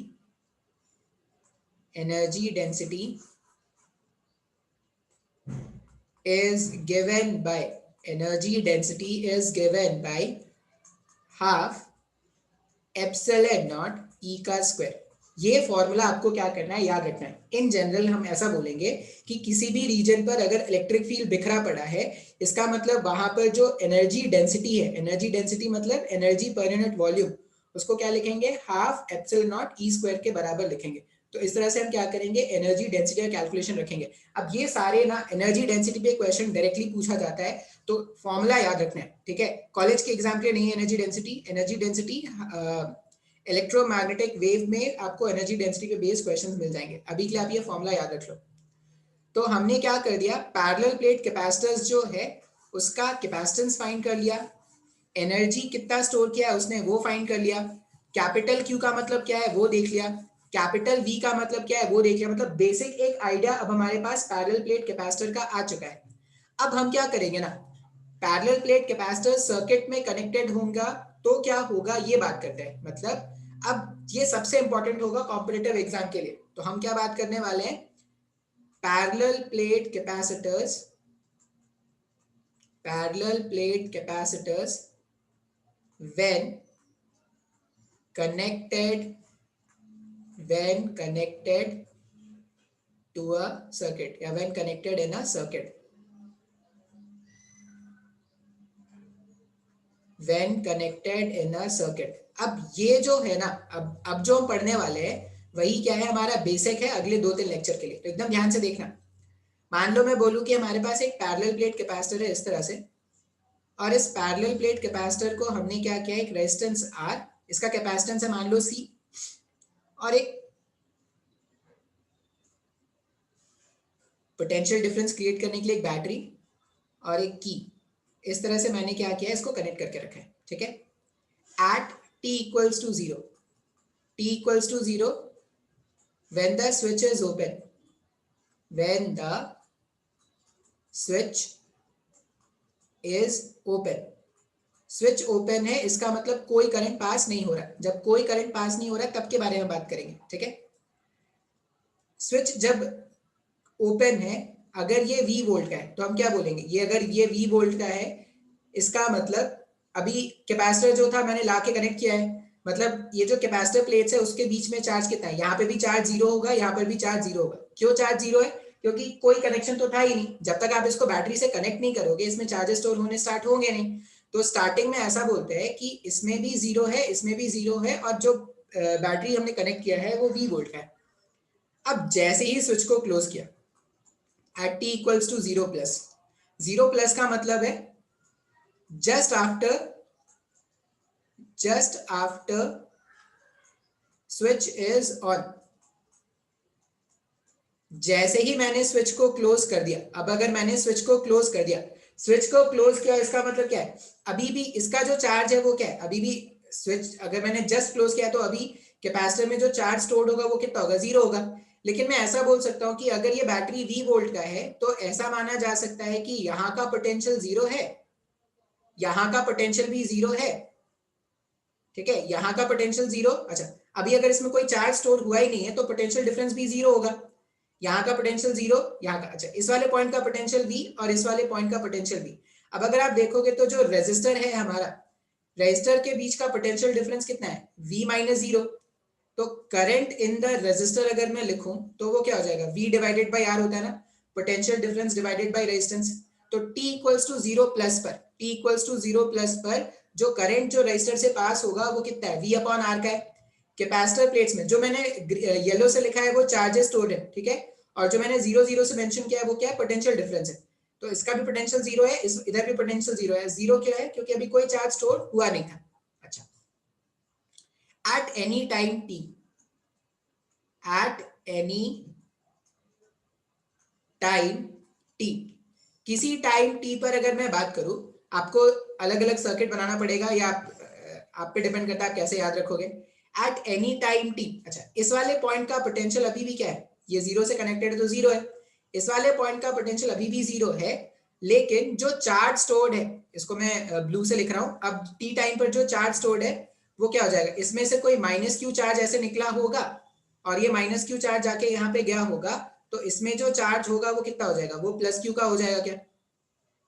is given by half epsilon naught E का square. ये formula आपको क्या करना है, याद रखना है। In general हम ऐसा बोलेंगे कि किसी भी रीजन पर अगर इलेक्ट्रिक फील्ड बिखरा पड़ा है, इसका मतलब वहां पर जो एनर्जी डेंसिटी है, एनर्जी डेंसिटी मतलब एनर्जी पर यूनिट वॉल्यूम, उसको क्या लिखेंगे, half epsilon naught E square के बराबर लिखेंगे। तो इस तरह से हम क्या करेंगे, एनर्जी डेंसिटी का कैलकुलेशन रखेंगे। अब ये सारे ना एनर्जी डेंसिटी पे क्वेश्चन डायरेक्टली पूछा जाता है, तो फॉर्मूला याद रखना है, ठीक है। कॉलेज के एग्जाम के लिए नहीं है एनर्जी डेंसिटी इलेक्ट्रोमैग्नेटिक वेव में आपको एनर्जी डेंसिटी पे बेस्ड क्वेश्चंस मिल जाएंगे। अभी के लिए आप ये फॉर्मूला याद रख लो। तो हमने क्या कर दिया, पैरेलल प्लेट कैपेसिटर्स जो है उसका कैपेसिटेंस फाइंड कर लिया, एनर्जी कितना स्टोर किया है उसने वो फाइंड कर लिया, कैपिटल क्यू का मतलब क्या है वो देख लिया, कैपिटल वी का मतलब क्या है वो देख लिया। मतलब बेसिक एक आइडिया अब हमारे पास पैरेलल प्लेट कैपेसिटर का आ चुका है। अब हम क्या करेंगे ना, पैरेलल प्लेट कैपेसिटर सर्किट में कनेक्टेड होगा तो क्या होगा ये बात करते हैं। मतलब अब ये सबसे इंपॉर्टेंट होगा कॉम्पिटिटिव एग्जाम के लिए। तो हम क्या बात करने वाले हैं, parallel plate capacitors when connected to a circuit या when connected in a circuit, अब ये जो है ना, अब जो हम पढ़ने वाले हैं वही क्या है, हमारा बेसिक है अगले 2-3 लेक्चर के लिए। तो एकदम ध्यान से देखना। मान लो मैं बोलूं कि हमारे पास एक पैरेलल प्लेट कैपेसिटर है इस तरह से, और इस पैरेलल प्लेट कैपेसिटर को हमने क्या किया, एक रेजिस्टेंस R, इसका कैपेसिटेंस है मान लो C, और एक पोटेंशियल डिफरेंस क्रिएट करने के लिए एक बैटरी और एक की। इस तरह से मैंने क्या किया, इसको कनेक्ट करके रखा है, ठीक है। At t equals to 0 when the switch is open, switch open है, इसका मतलब कोई करंट पास नहीं हो रहा। जब कोई करंट पास नहीं हो रहा तब के बारे में बात करेंगे, ठीक है। स्विच जब ओपन है, अगर ये V वोल्ट का है तो हम क्या बोलेंगे, ये अगर ये V वोल्ट का है इसका मतलब अभी कैपेसिटर जो था मैंने लाके कनेक्ट किया है, मतलब ये जो कैपेसिटर प्लेट्स है उसके बीच में चार्ज कितना है, यहाँ पे भी चार्ज 0 होगा, यहाँ पर भी चार्ज 0 होगा। क्यों चार्ज 0 है, क्योंकि कोई कनेक्शन तो था ही नहीं। जब तक आप इसको बैटरी से कनेक्ट नहीं करोगे इसमें चार्जेस स्टोर होने स्टार्ट होंगे नहीं। तो स्टार्टिंग में ऐसा बोलते हैं कि इसमें भी 0 है, इसमें भी 0 है, और जो बैटरी हमने कनेक्ट किया है वो V वोल्ट का है। अब जैसे ही स्विच को क्लोज किया at t equals to 0 plus, 0 plus का मतलब है just after switch is on, जैसे ही मैंने स्विच को क्लोज कर दिया, अब अगर मैंने स्विच को क्लोज कर दिया, स्विच को क्लोज किया, इसका मतलब क्या है, अभी भी इसका जो चार्ज है वो क्या है, अभी भी स्विच अगर मैंने जस्ट क्लोज किया तो अभी कैपेसिटर में जो चार्ज स्टोर्ड होगा वो कितना होगा, 0 होगा। लेकिन मैं ऐसा बोल सकता हूं कि अगर ये बैटरी V वोल्ट का है तो ऐसा माना जा सकता है कि यहाँ का पोटेंशियल 0 है, यहाँ का पोटेंशियल भी 0 है, ठीक है, यहाँ का पोटेंशियल 0। अच्छा, अभी अगर इसमें कोई चार्ज स्टोर हुआ ही नहीं है तो पोटेंशियल डिफरेंस भी 0 होगा, यहाँ का पोटेंशियल 0, यहाँ का, अच्छा, इस वाले पॉइंट का पोटेंशियल V और इस वाले पॉइंट का पोटेंशियल V। अब अगर आप देखोगे तो जो रेजिस्टर है हमारा, रेजिस्टर के बीच का पोटेंशियल डिफरेंस कितना है, V माइनस 0। तो करंट इन द रेजिस्टर अगर मैं लिखूं तो वो क्या हो जाएगा, V डिवाइडेड बाई R होता है ना, potential difference divided by resistance. तो T इक्वल्स टू 0 प्लस पर, T इक्वल्स टू 0 प्लस पर जो करंट जो रेजिस्टर से पास होगा वो कितना है, V अपॉन R का है। कैपेसिटर प्लेट्स में जो मैंने येलो से लिखा है वो चार्जेस स्टोर्ड है, ठीक है, और जो मैंने 0 0 से मेंशन किया है वो क्या है, पोटेंशियल डिफरेंस है। तो इसका भी पोटेंशियल 0 है, इधर भी पोटेंशियल 0 है। 0 क्यों है, क्योंकि अभी कोई चार्ज स्टोर हुआ नहीं था। अच्छा, at any time t, at any time t, किसी टाइम t पर अगर मैं बात करूं, आपको अलग अलग सर्किट बनाना पड़ेगा या आप पे डिपेंड करता है आप कैसे याद रखोगे। एट एनी टाइम t, अच्छा, इस वाले पॉइंट का पोटेंशियल अभी भी क्या है, ये 0 से कनेक्टेड है तो 0 है, इस वाले पॉइंट का पोटेंशियल अभी भी 0 है, लेकिन जो चार्ज स्टोर्ड है, इसको मैं ब्लू से लिख रहा हूं, अब t टाइम पर जो चार्ज स्टोर्ड है वो क्या हो जाएगा, इसमें से कोई माइनस क्यू चार्ज ऐसे निकला होगा और ये माइनस क्यू चार्ज जाके यहाँ पे गया होगा, तो इसमें जो चार्ज होगा वो कितना हो जाएगा, वो प्लस क्यू का हो जाएगा। क्या,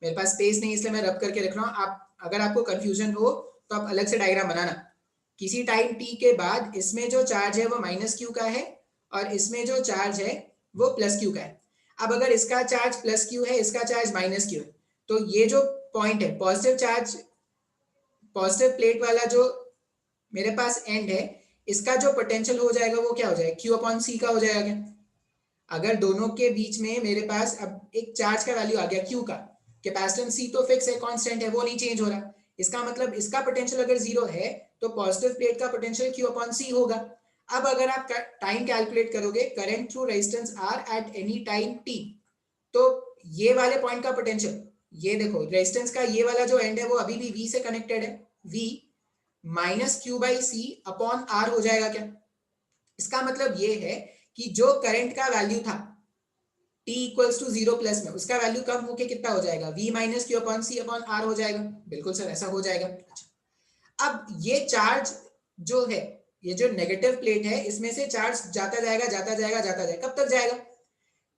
मेरे पास स्पेस नहीं इसलिए मैं रब करके रख रहा हूँ, आप अगर आपको कंफ्यूजन हो तो आप अलग से डायग्राम बनाना। किसी टाइम t के बाद इसमें जो चार्ज है वो माइनस क्यू का है और इसमें जो चार्ज है वो प्लस क्यू का है। अब अगर इसका चार्ज प्लस क्यू है, इसका चार्ज माइनस क्यू है, तो ये जो पॉइंट है पॉजिटिव चार्ज, पॉजिटिव प्लेट वाला जो मेरे पास एंड है, इसका जो पोटेंशियल हो जाएगा वो क्या हो जाएगा, Q अपॉन C का हो जाएगा। क्या, अगर दोनों के बीच में मेरे पास अब एक चार्ज का वैल्यू आ गया Q का, कैपेसिटेंस C तो फिक्स है, कांस्टेंट है, वो नहीं चेंज हो रहा, इसका मतलब इसका पोटेंशियल अगर 0 है तो पॉजिटिव प्लेट का पोटेंशियल Q अपॉन C होगा। अब अगर आप टाइम कैलकुलेट करोगे, current through resistance R at any time t, तो ये वाले पॉइंट का पोटेंशियल, ये देखो रेजिस्टेंस का ये वाला जो एंड है वो अभी भी V से कनेक्टेड है, V minus Q by C upon R हो जाएगा। क्या, इसका मतलब ये है कि जो करंट का वैल्यू था t इक्वल्स टू 0 प्लस में, उसका वैल्यू कम होके कितना हो जाएगा, v minus Q upon C upon R हो जाएगा। बिल्कुल सर, ऐसा हो जाएगा। अच्छा, अब ये चार्ज जो है, ये जो नेगेटिव प्लेट है, इसमें से चार्ज जाता जाएगा जाता जाएगा जाता जाएगा, कब तक जाएगा,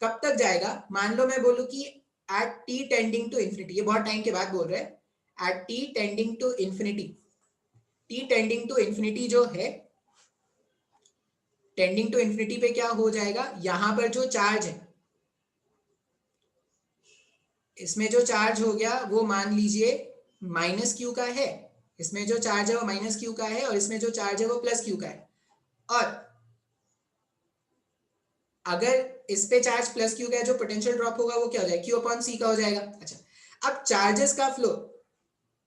कब तक जाएगा, मान लो मैं बोलूं कि at t tending to infinity, ये बहुत टाइम के बाद बोल रहे हैं, at t tending to infinity, t tending to infinity जो है, टेंडिंग टू इंफिनिटी पे क्या हो जाएगा, यहां पर जो चार्ज है, इसमें जो चार्ज हो गया वो मान लीजिए माइनस क्यू का है, इसमें जो चार्ज है वो माइनस क्यू का है और इसमें जो चार्ज है वो प्लस क्यू का है। और अगर इस पे चार्ज प्लस क्यू का है, जो पोटेंशियल ड्रॉप होगा वो क्या हो जाएगा, क्यू अपॉन सी का हो जाएगा। अच्छा, अब चार्जेस का फ्लो,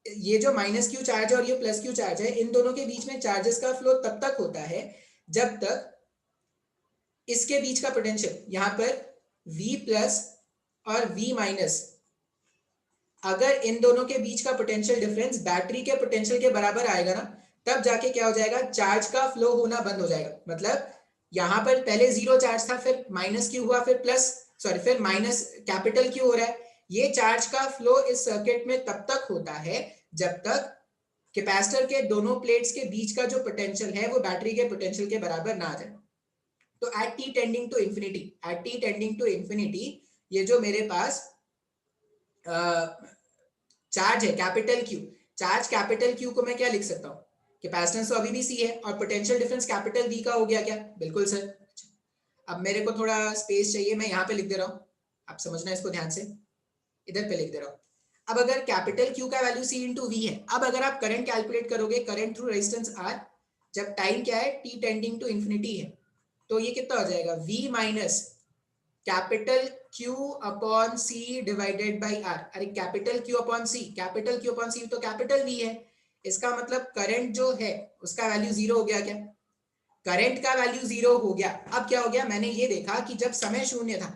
ये जो माइनस क्यू चार्ज है और ये प्लस क्यू चार्ज है, इन दोनों के बीच में चार्जेस का फ्लो तब तक होता है जब तक इसके बीच का पोटेंशियल, यहां पर V प्लस और V माइनस, अगर इन दोनों के बीच का पोटेंशियल डिफरेंस बैटरी के पोटेंशियल के बराबर आएगा ना, तब जाके क्या हो जाएगा, चार्ज का फ्लो होना बंद हो जाएगा। मतलब यहां पर पहले 0 चार्ज था, फिर माइनस क्यू हुआ, फिर प्लस, सॉरी, फिर माइनस कैपिटल क्यू हो रहा है। ये चार्ज का फ्लो इस सर्किट में तब तक होता है जब तक कैपेसिटर के दोनों प्लेट्स के बीच का जो पोटेंशियल है वो बैटरी के पोटेंशियल के बराबर ना आ जाए। तो at T tending to infinity, at T tending to infinity, ये जो मेरे पास चार्ज है capital Q, charge capital Q को मैं क्या लिख सकता हूँ, कैपेसिटेंस तो अभी भी सी है और पोटेंशियल डिफरेंस कैपिटल वी का हो गया। क्या, बिल्कुल सर। अब मेरे को थोड़ा स्पेस चाहिए, मैं यहाँ पे लिख दे रहा हूँ, आप समझना इसको ध्यान से, इधर पे लिख दे रहा हूँ। अब अगर कैपिटल Q का वैल्यू C इंटू वी है, अब अगर आप करंट कैलकुलेट करोगे, करंट थ्रू रेजिस्टेंस R, जब टाइम क्या है t टेंडिंग टू इन्फिनिटी है, तो ये कितना हो जाएगा V minus capital Q upon C divided by R। अरे capital Q upon C, capital Q upon C तो कैपिटल V है, इसका मतलब करंट जो है उसका वैल्यू जीरो हो गया। क्या करंट का वैल्यू जीरो हो गया? अब क्या हो गया, मैंने ये देखा कि जब समय शून्य था,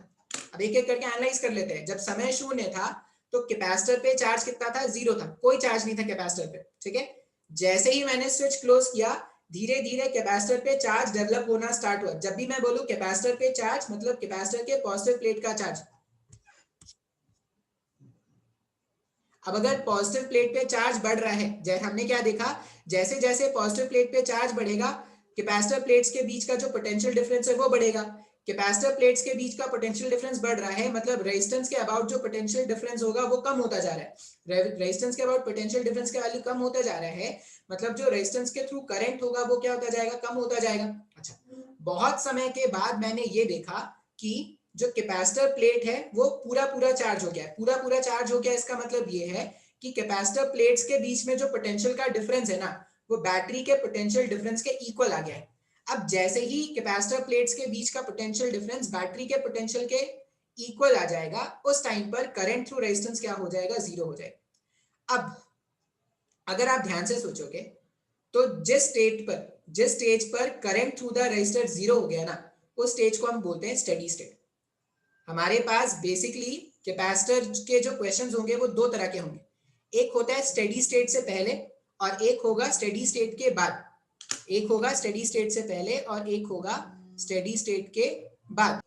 अब एक एक करके एनालाइज कर लेते हैं। जब समय शून्य था तो कैपेसिटर पे चार्ज कितना था? जीरो था, कोई चार्ज नहीं था कैपेसिटर पे, ठीक है। जैसे ही मैंने स्विच क्लोज किया, धीरे धीरे कैपेसिटर पे चार्ज डेवलप होना स्टार्ट हुआ। जब भी मैं बोलूं कैपेसिटर पे चार्ज, मतलब कैपेसिटर के पॉजिटिव प्लेट का चार्ज। अब अगर पॉजिटिव प्लेट पे चार्ज बढ़ रहा है, जैसे हमने क्या देखा, जैसे जैसे पॉजिटिव प्लेट पे चार्ज बढ़ेगा, कैपेसिटर प्लेट्स के बीच का जो पोटेंशियल डिफरेंस है वो बढ़ेगा। कैपेसिटर प्लेट्स के बीच का पोटेंशियल डिफरेंस बढ़ रहा है, मतलब रेजिस्टेंस के अबाउट जो पोटेंशियल डिफरेंस होगा वो कम होता जा रहा है। रेजिस्टेंस के अबाउट पोटेंशियल डिफरेंस का वैल्यू कम होता जा रहा है, मतलब जो रेजिस्टेंस के थ्रू करंट होगा वो क्या होता जाएगा? कम होता जाएगा। अच्छा, बहुत समय के बाद मैंने ये देखा कि जो कैपेसिटर प्लेट है वो पूरा पूरा चार्ज हो गया है। पूरा पूरा चार्ज हो गया, इसका मतलब ये है कि कैपेसिटर प्लेट्स के बीच में जो पोटेंशियल का डिफरेंस है ना, वो बैटरी के पोटेंशियल डिफरेंस के इक्वल आ गया है। अब जैसे ही कैपेसिटर प्लेट्स के बीच का पोटेंशियल डिफरेंस बैटरी के पोटेंशियल के इक्वल आ जाएगा, उस टाइम पर करंट थ्रू रेजिस्टेंस क्या हो जाएगा? जीरो हो जाएगा। अब अगर आप ध्यान से सोचोगे तो जिस स्टेज पर current through the resistor zero हो गया ना, उस स्टेज को हम बोलते हैं स्टेडी स्टेट। हमारे पास बेसिकली कैपेसिटर के जो क्वेश्चंस होंगे वो दो तरह के होंगे, एक होता है स्टेडी स्टेट से पहले और एक होगा स्टेडी स्टेट के बाद। एक होगा स्टेडी स्टेट से पहले और एक होगा स्टेडी स्टेट के बाद,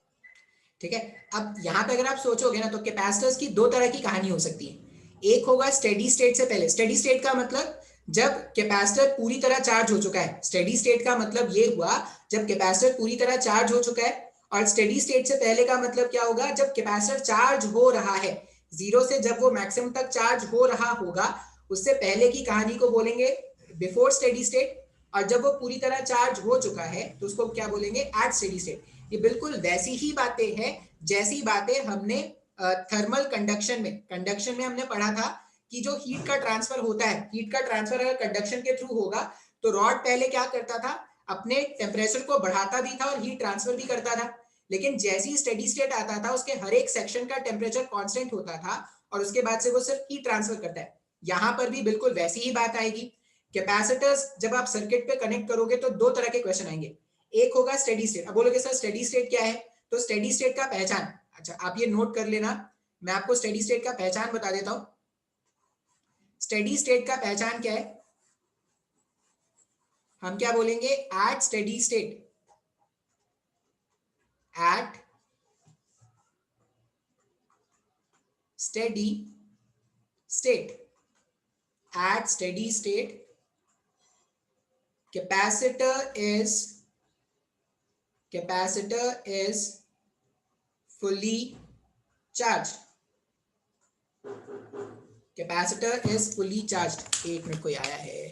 ठीक है। अब यहाँ पे अगर आप सोचोगे ना, तो कैपेसिटर्स की दो तरह की कहानी हो सकती है। एक होगा स्टेडी स्टेट से पहले। स्टेडी स्टेट का मतलब जब कैपेसिटर पूरी तरह चार्ज हो चुका है। स्टेडी स्टेट का मतलब ये हुआ जब कैपेसिटर पूरी तरह चार्ज हो चुका है। और स्टेडी स्टेट से पहले का मतलब क्या होगा? जब कैपेसिटर चार्ज हो रहा है, जीरो से जब वो मैक्सिमम तक चार्ज हो रहा होगा, उससे पहले की कहानी को बोलेंगे बिफोर स्टेडी स्टेट। और जब वो पूरी तरह चार्ज हो चुका है तो उसको क्या बोलेंगे? At steady state. ये बिल्कुल वैसी ही बातें हैं जैसी बातें हमने थर्मल कंडक्शन में हमने पढ़ा था कि जो हीट का ट्रांसफर होता है, हीट का ट्रांसफर अगर कंडक्शन के थ्रू होगा तो रॉड पहले क्या करता था? अपने टेम्परेचर को बढ़ाता भी था और हीट ट्रांसफर भी करता था। लेकिन जैसे ही स्टेडी स्टेट आता था, उसके हर एक सेक्शन का टेम्परेचर कांस्टेंट होता था और उसके बाद से वो सिर्फ हीट ट्रांसफर करता है। यहाँ पर भी बिल्कुल वैसी ही बात आएगी। कैपेसिटर्स जब आप सर्किट पे कनेक्ट करोगे तो दो तरह के क्वेश्चन आएंगे। एक होगा स्टेडी स्टेट। अब बोलोगे सर स्टेडी स्टेट क्या है? तो स्टेडी स्टेट का पहचान, अच्छा आप ये नोट कर लेना, मैं आपको स्टेडी स्टेट का पहचान बता देता हूं। स्टेडी स्टेट का पहचान क्या है? हम क्या बोलेंगे? At steady state, at steady state, at steady state capacitor is fully charged. Capacitor is fully charged. एक मिनट कोई आया है,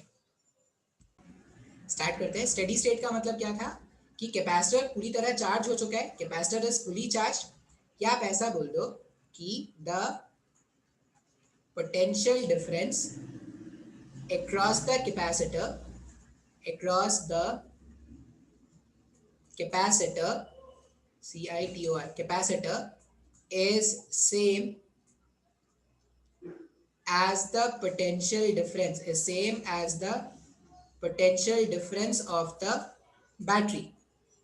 स्टार्ट करते हैं। स्टेडी स्टेट का मतलब क्या था कि कैपेसिटर पूरी तरह चार्ज हो चुका है, कैपेसिटर इज फुली चार्ज। या आप ऐसा बोल दो कि the potential difference across the capacitor CITOR capacitor is same as the potential difference of the battery।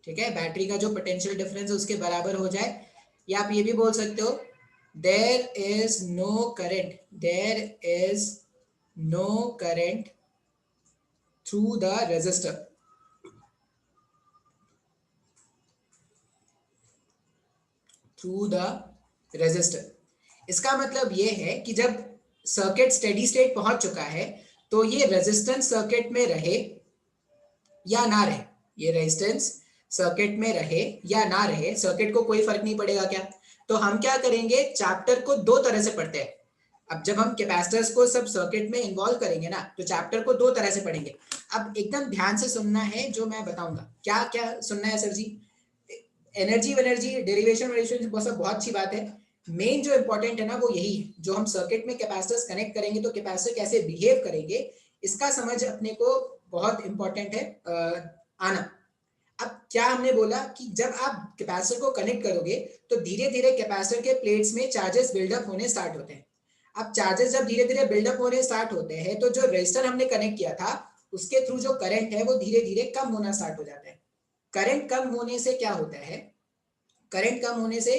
ठीक है, बैटरी का जो पोटेंशियल डिफरेंस है उसके बराबर हो जाए। या आप ये भी बोल सकते हो there is no current through the resistor। इसका मतलब ये है कि जब सर्किट स्टेडी स्टेट पहुंच चुका है तो ये रेजिस्टेंस सर्किट में रहे या ना रहे, ये रेजिस्टेंस सर्किट में रहे या ना रहे, सर्किट को कोई फर्क नहीं पड़ेगा। क्या? तो हम क्या करेंगे, चैप्टर को दो तरह से पढ़ते हैं। अब जब हम कैपेसिटर्स को सब सर्किट में इन्वॉल्व करेंगे ना, तो चैप्टर को दो तरह से पढ़ेंगे। अब एकदम ध्यान से सुनना है जो मैं बताऊंगा। क्या क्या सुनना है सर जी? एनर्जी डेरिवेशन बहुत अच्छी बात है। मेन जो इंपॉर्टेंट है ना वो यही है, जो हम सर्किट में कैपेसिटर्स कनेक्ट करेंगे तो कैपेसिटर कैसे बिहेव करेंगे, इसका समझ अपने को बहुत इंपॉर्टेंट है आना। अब क्या हमने बोला कि जब आप कैपेसिटर को कनेक्ट करोगे तो धीरे धीरे कैपेसिटर के प्लेट्स में चार्जेस बिल्डअप होने स्टार्ट होते हैं। अब चार्जेस जब धीरे धीरे बिल्डअप होने स्टार्ट होते हैं तो जो रेजिस्टर हमने कनेक्ट किया था उसके थ्रू जो करंट है वो धीरे धीरे कम होना स्टार्ट हो जाता है। करंट कम होने से क्या होता है, करंट कम होने से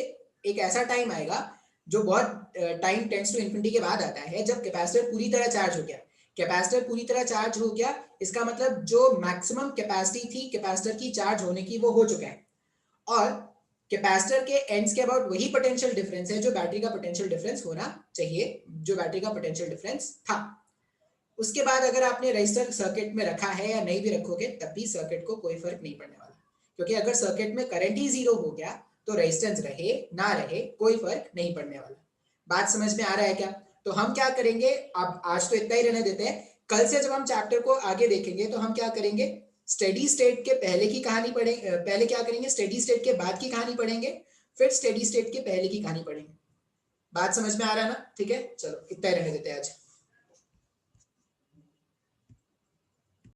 एक ऐसा टाइम आएगा जो बहुत टाइम टेंड्स टू इन्फिनिटी के बाद आता है, जब कैपेसिटर पूरी तरह चार्ज हो गया। कैपेसिटर पूरी तरह चार्ज हो गया इसका मतलब जो मैक्सिमम कैपेसिटी थी कैपेसिटर की चार्ज होने की वो हो चुका है, और कैपेसिटर के एंड्स के अबाउट वही पोटेंशियल डिफरेंस है जो बैटरी का पोटेंशियल डिफरेंस होना चाहिए, जो बैटरी का पोटेंशियल डिफरेंस था। उसके बाद अगर आपने रजिस्टर सर्किट में रखा है या नहीं भी रखोगे तब भी सर्किट को कोई फर्क नहीं पड़ने वाला, क्योंकि अगर सर्किट में करंट ही जीरो हो गया तो रेजिस्टेंस रहे ना रहे कोई फर्क नहीं पड़ने वाला। बात समझ में आ रहा है क्या? तो हम क्या करेंगे, अब आज तो इतना ही रहने देते हैं, कल से जब हम चैप्टर को आगे देखेंगे तो हम क्या करेंगे, स्टेडी स्टेट के पहले की कहानी पढ़ेंगे, पहले क्या करेंगे स्टेडी स्टेट के बाद की कहानी पढ़ेंगे, फिर स्टेडी स्टेट के पहले की कहानी पढ़ेंगे। बात समझ में आ रहा है ना? ठीक है, चलो इतना ही रहने देते हैं आज।